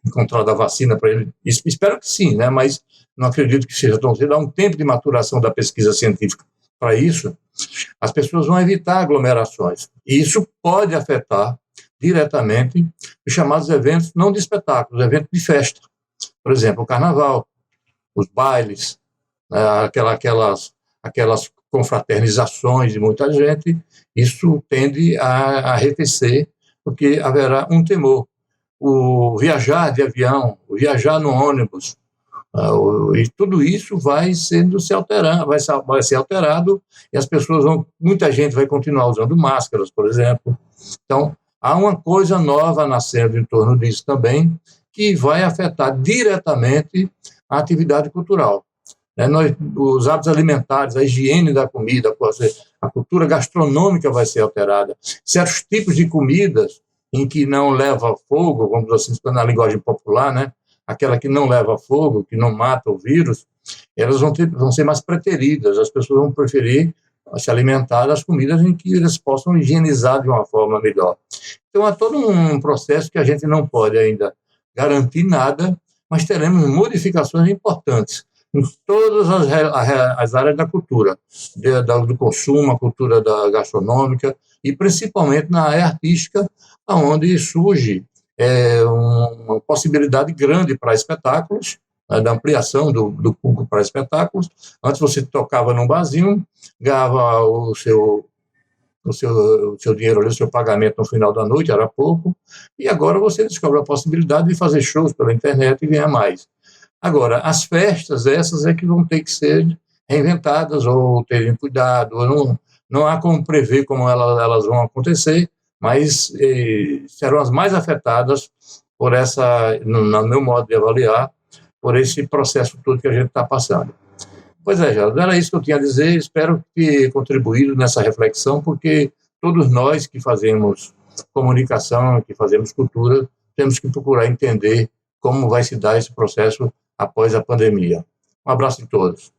encontrado a vacina para ele, espero que sim, né? Mas não acredito que seja tão cedo. Há um tempo de maturação da pesquisa científica para isso. As pessoas vão evitar aglomerações. E isso pode afetar diretamente os chamados eventos, não de espetáculos, eventos de festa. Por exemplo, o carnaval, os bailes, né, aquelas confraternizações de muita gente, isso tende a arrefecer, porque haverá um temor. O viajar de avião, o viajar no ônibus, e tudo isso vai ser alterado, e as pessoas muita gente vai continuar usando máscaras, por exemplo. Então, há uma coisa nova nascendo em torno disso também, que vai afetar diretamente a atividade cultural. Os hábitos alimentares, a higiene da comida, a cultura gastronômica vai ser alterada. Certos tipos de comidas em que não leva fogo, vamos dizer assim, na linguagem popular, né? Aquela que não leva fogo, que não mata o vírus, elas vão ser mais preteridas, as pessoas vão preferir se alimentar das comidas em que eles possam higienizar de uma forma melhor. Então, há todo um processo que a gente não pode ainda garantir nada, mas teremos modificações importantes em todas as áreas da cultura, do consumo, a cultura gastronômica, e principalmente na área artística, onde surge uma possibilidade grande para espetáculos, da ampliação do público para espetáculos. Antes você tocava num barzinho, ganhava o seu dinheiro ali, o seu pagamento no final da noite, era pouco, e agora você descobre a possibilidade de fazer shows pela internet e ganhar mais. Agora, as festas, essas é que vão ter que ser reinventadas ou terem cuidado, não há como prever como elas vão acontecer, mas serão as mais afetadas por no meu modo de avaliar, por esse processo todo que a gente está passando. Pois é, Geraldo, era isso que eu tinha a dizer, espero ter contribuído nessa reflexão, porque todos nós que fazemos comunicação, que fazemos cultura, temos que procurar entender como vai se dar esse processo após a pandemia. Um abraço a todos.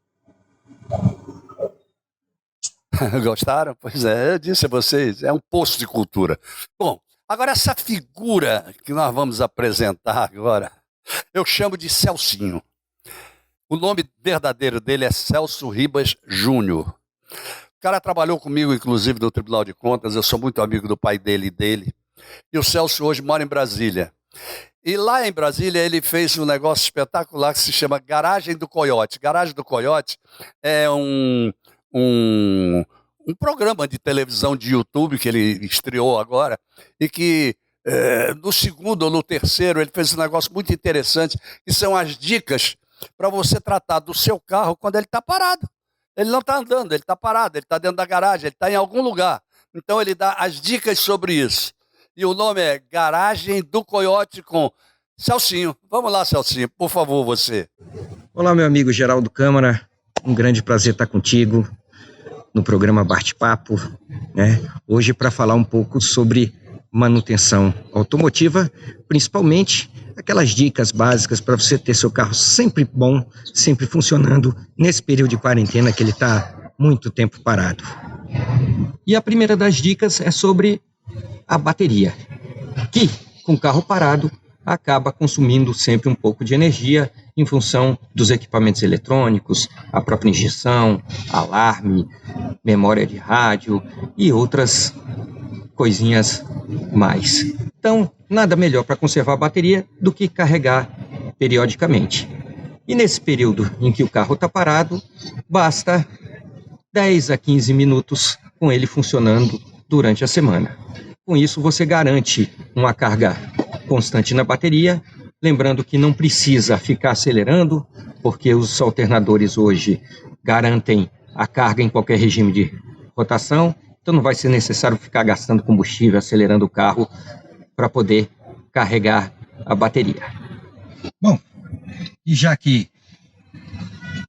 Gostaram? Pois é, eu disse a vocês, é um poço de cultura. Bom, agora essa figura que nós vamos apresentar agora, eu chamo de Celcinho. O nome verdadeiro dele é Celso Ribas Júnior. O cara trabalhou comigo, inclusive, no Tribunal de Contas, eu sou muito amigo do pai dele e dele. E o Celso hoje mora em Brasília. E lá em Brasília ele fez um negócio espetacular que se chama Garagem do Coiote. Garagem do Coiote é um programa de televisão de YouTube que ele estreou agora e que no segundo ou no terceiro ele fez um negócio muito interessante, que são as dicas para você tratar do seu carro quando ele está parado. Ele não está andando, ele está parado, ele está dentro da garagem, ele está em algum lugar. Então ele dá as dicas sobre isso. E o nome é Garagem do Coiote com Celcinho. Vamos lá, Celcinho, por favor, você. Olá, meu amigo Geraldo Câmara. Um grande prazer estar contigo no programa Bate-Papo, né? Hoje para falar um pouco sobre manutenção automotiva, principalmente aquelas dicas básicas para você ter seu carro sempre bom, sempre funcionando nesse período de quarentena que ele está muito tempo parado. E a primeira das dicas é sobre a bateria, que com o carro parado acaba consumindo sempre um pouco de energia em função dos equipamentos eletrônicos, a própria injeção, alarme, memória de rádio e outras coisinhas mais. Então, nada melhor para conservar a bateria do que carregar periodicamente. E nesse período em que o carro está parado, basta 10 a 15 minutos com ele funcionando durante a semana. Com isso, você garante uma carga constante na bateria, lembrando que não precisa ficar acelerando, porque os alternadores hoje garantem a carga em qualquer regime de rotação, então não vai ser necessário ficar gastando combustível, acelerando o carro para poder carregar a bateria. Bom, e já que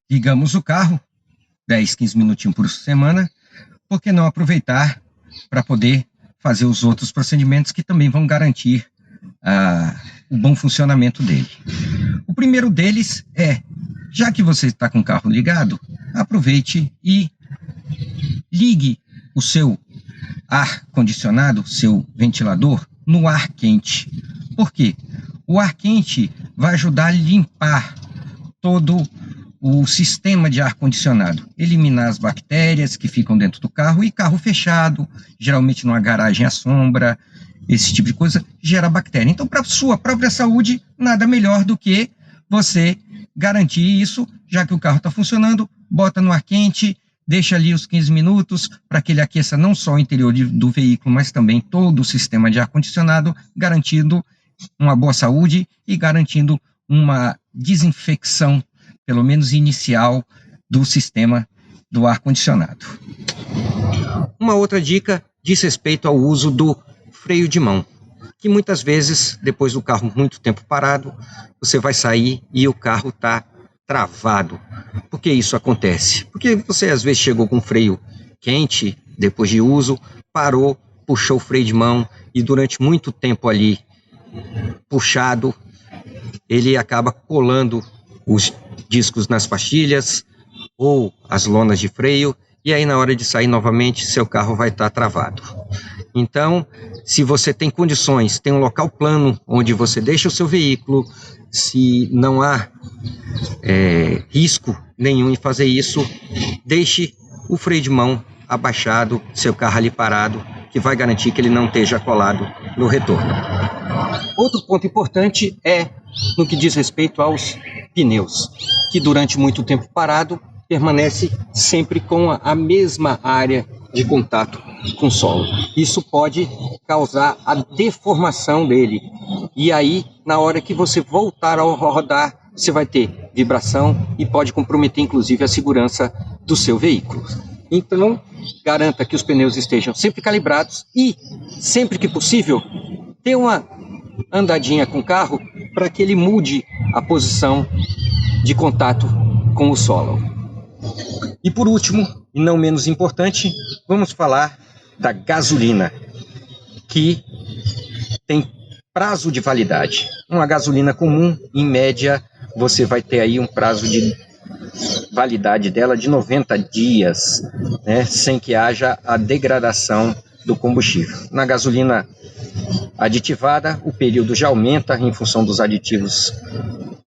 ligamos o carro, 10, 15 minutinhos por semana, por que não aproveitar para poder fazer os outros procedimentos que também vão garantir o bom funcionamento dele. O primeiro deles é, já que você está com o carro ligado, aproveite e ligue o seu ar-condicionado, seu ventilador, no ar quente. Por quê? O ar quente vai ajudar a limpar todo o sistema de ar-condicionado, eliminar as bactérias que ficam dentro do carro, e carro fechado, geralmente numa garagem à sombra, esse tipo de coisa, gera bactéria. Então, para a sua própria saúde, nada melhor do que você garantir isso, já que o carro está funcionando, bota no ar quente, deixa ali os 15 minutos para que ele aqueça não só o interior do veículo, mas também todo o sistema de ar-condicionado, garantindo uma boa saúde e garantindo uma desinfecção, pelo menos inicial, do sistema do ar-condicionado. Uma outra dica diz respeito ao uso do freio de mão, que muitas vezes, depois do carro muito tempo parado, você vai sair e o carro está travado. Por que isso acontece? Porque você às vezes chegou com freio quente, depois de uso, parou, puxou o freio de mão e durante muito tempo ali puxado, ele acaba colando os discos nas pastilhas ou as lonas de freio, e aí na hora de sair novamente, seu carro vai estar travado. Então, se você tem condições, tem um local plano onde você deixa o seu veículo, se não há risco nenhum em fazer isso, deixe o freio de mão abaixado, seu carro ali parado, que vai garantir que ele não esteja colado no retorno. Outro ponto importante é no que diz respeito aos pneus, que durante muito tempo parado, permanece sempre com a mesma área de contato com o solo. Isso pode causar a deformação dele. E aí, na hora que você voltar a rodar, você vai ter vibração e pode comprometer, inclusive, a segurança do seu veículo. Então, garanta que os pneus estejam sempre calibrados e, sempre que possível, dê uma andadinha com o carro para que ele mude a posição de contato com o solo. E por último, e não menos importante, vamos falar da gasolina, que tem prazo de validade. Uma gasolina comum, em média, você vai ter aí um prazo de validade dela de 90 dias, né, sem que haja a degradação do combustível. Na gasolina aditivada, o período já aumenta em função dos aditivos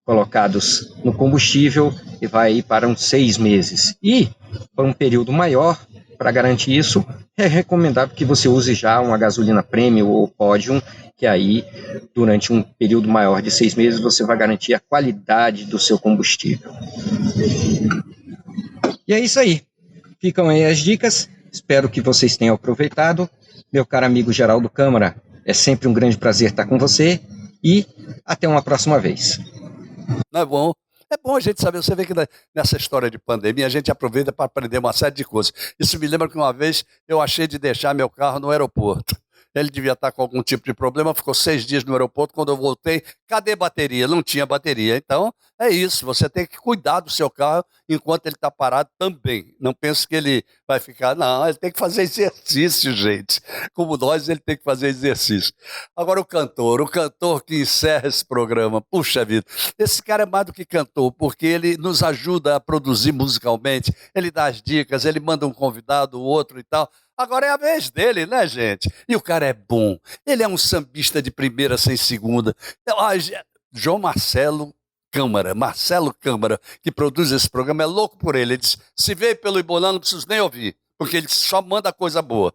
colocados no combustível e vai aí para uns 6 meses. E, para um período maior, para garantir isso, é recomendável que você use já uma gasolina premium ou Podium, que aí, durante um período maior de 6 meses, você vai garantir a qualidade do seu combustível. E é isso aí. Ficam aí as dicas. Espero que vocês tenham aproveitado. Meu caro amigo Geraldo Câmara, é sempre um grande prazer estar com você e até uma próxima vez. Não é bom? É bom a gente saber, você vê que nessa história de pandemia a gente aproveita para aprender uma série de coisas. Isso me lembra que uma vez eu achei de deixar meu carro no aeroporto. Ele devia estar com algum tipo de problema, ficou 6 dias no aeroporto, quando eu voltei, cadê bateria? Não tinha bateria. Então, é isso, você tem que cuidar do seu carro enquanto ele está parado também. Não pense que ele vai ficar, não, ele tem que fazer exercício, gente. Como nós, ele tem que fazer exercício. Agora o cantor que encerra esse programa, puxa vida, esse cara é mais do que cantor, porque ele nos ajuda a produzir musicalmente, ele dá as dicas, ele manda um convidado, o outro e tal. Agora é a vez dele, né, gente? E o cara é bom. Ele é um sambista de primeira sem segunda. João Marcelo Câmara, que produz esse programa, é louco por ele. Ele diz, se veio pelo Ibolã, não preciso nem ouvir, porque ele só manda coisa boa.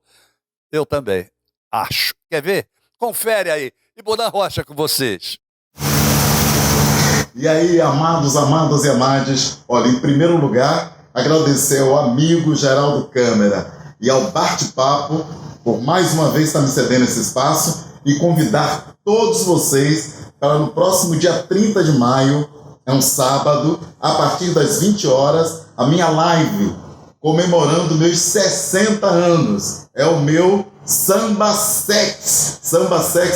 Eu também acho. Quer ver? Confere aí. Ibolã Rocha com vocês. E aí, amados e amades, olha, em primeiro lugar, agradecer ao amigo Geraldo Câmara e ao Bate-Papo, por mais uma vez estar me cedendo esse espaço, e convidar todos vocês para no próximo dia 30 de maio, é um sábado, a partir das 20 horas, a minha live comemorando meus 60 anos. É o meu Samba Sex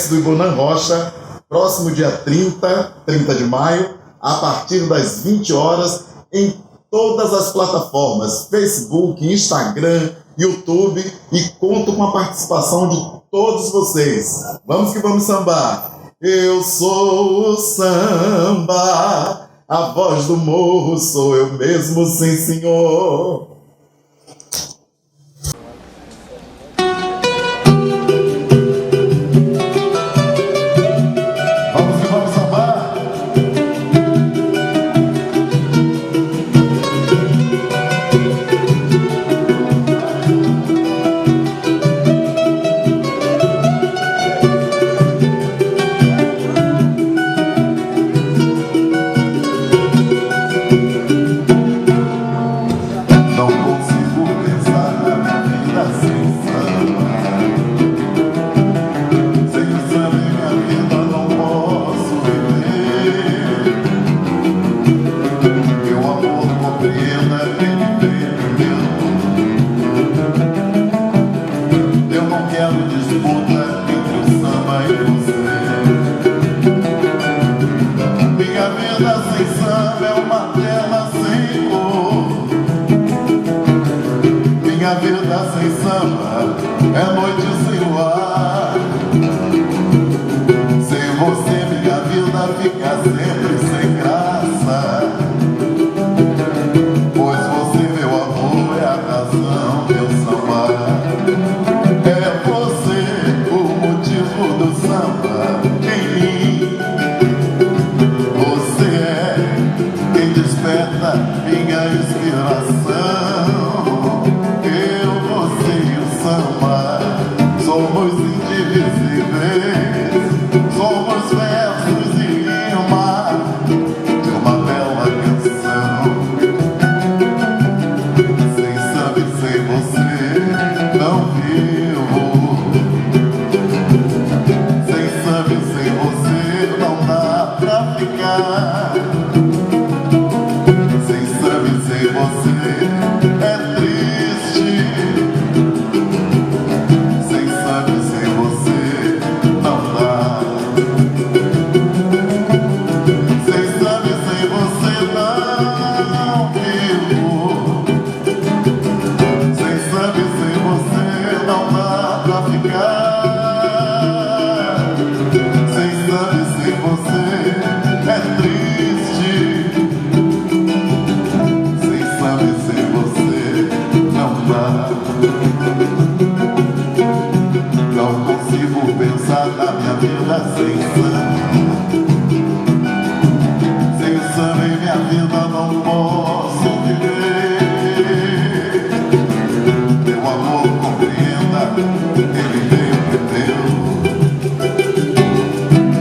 do Ibolã Rocha, próximo dia 30 de maio, a partir das 20 horas, em todas as plataformas, Facebook, Instagram, YouTube, e conto com a participação de todos vocês. Vamos que vamos sambar. Eu sou o samba, a voz do morro sou eu mesmo, sim senhor. sem samba é noite sem luar. Sem você minha vida fica sempre sem graça. Pois você, meu amor, é a razão, meu samba. É você o motivo do samba em mim. Você é quem desperta minha inspiração. Eu, você e o samba somos indivisíveis. Somos versos e rima de uma bela canção. Sem samba e sem você não vivo. Sem samba e sem você não dá pra ficar. Sem samba e sem você é triste. Sem samba e sem você não dá. Sem samba e sem você não vivo. Sem samba e sem você não dá pra ficar. Sem samba e sem você é triste. Sem samba e sem você não dá. Não consigo pensar na minha vida sem samba. Sem o samba em minha vida não posso viver. Meu amor, compreenda, ele veio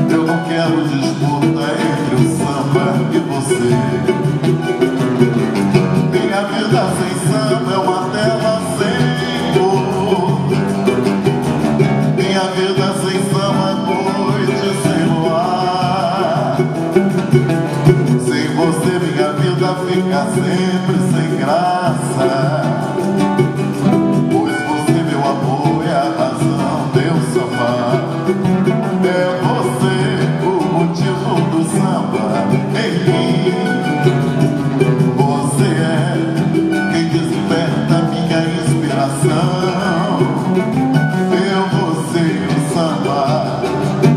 e eu não quero disputa entre o samba e você. Minha vida sem samba é uma tela sem cor. Minha vida sem samba é noite sem luar. Sem você minha vida fica sempre sem graça. Pois você, meu amor, é a razão de eu samba. É você o motivo do samba em mim. Você é quem desperta minha inspiração. Eu, você e o samba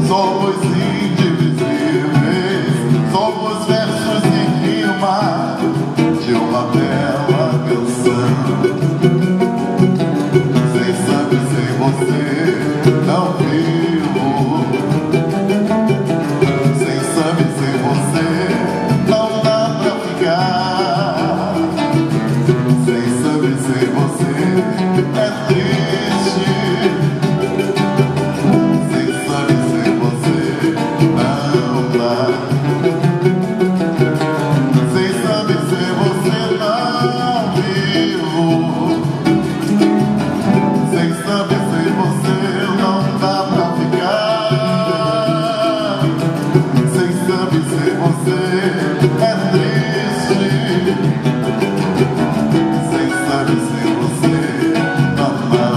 somos indivisíveis. Somos versos e rima de uma bela canção. Sem samba e sem você não vivo. Sem samba e sem você não dá pra ficar. Sem samba e sem você é triste. Sem samba e sem você não dá. Sem samba e sem você não vivo. Sem samba e sem você não dá pra ficar. Sem samba e sem você é triste. Sem samba e sem você não dá.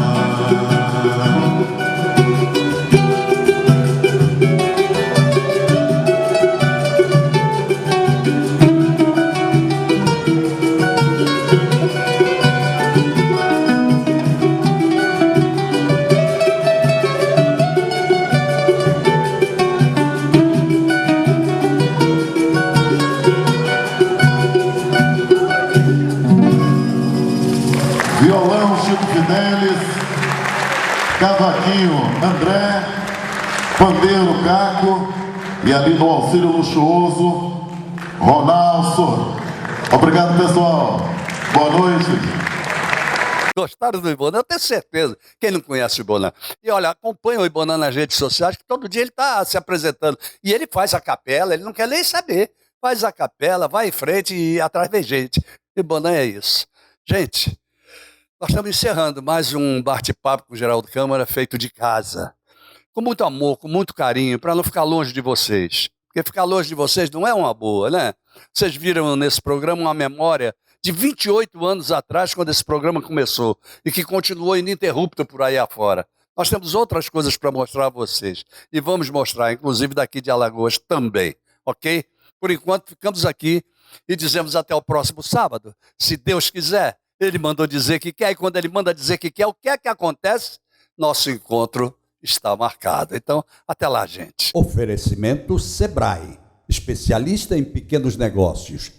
Violão, Chico Fidelis. Cavaquinho, André. Pandeiro, Caco. E ali no auxílio luxuoso, Ronaldo. Obrigado, pessoal. Boa noite. Gostaram do Ibonan? Eu tenho certeza. Quem não conhece o Ibonan? E olha, acompanha o Ibonan nas redes sociais, que todo dia ele está se apresentando. E ele faz a capela, ele não quer nem saber. Faz a capela, vai em frente e atrás vem gente. Ibonan é isso. Gente, nós estamos encerrando mais um bate-papo com o Geraldo Câmara, feito de casa. Com muito amor, com muito carinho, para não ficar longe de vocês. Porque ficar longe de vocês não é uma boa, né? Vocês viram nesse programa uma memória de 28 anos atrás, quando esse programa começou, e que continuou ininterrupto por aí afora. Nós temos outras coisas para mostrar a vocês. E vamos mostrar, inclusive daqui de Alagoas também, ok? Por enquanto, ficamos aqui e dizemos até o próximo sábado. Se Deus quiser, Ele mandou dizer que quer, e quando ele manda dizer que quer, o que é que acontece? Nosso encontro está marcado. Então, até lá, gente. Oferecimento Sebrae, especialista em pequenos negócios.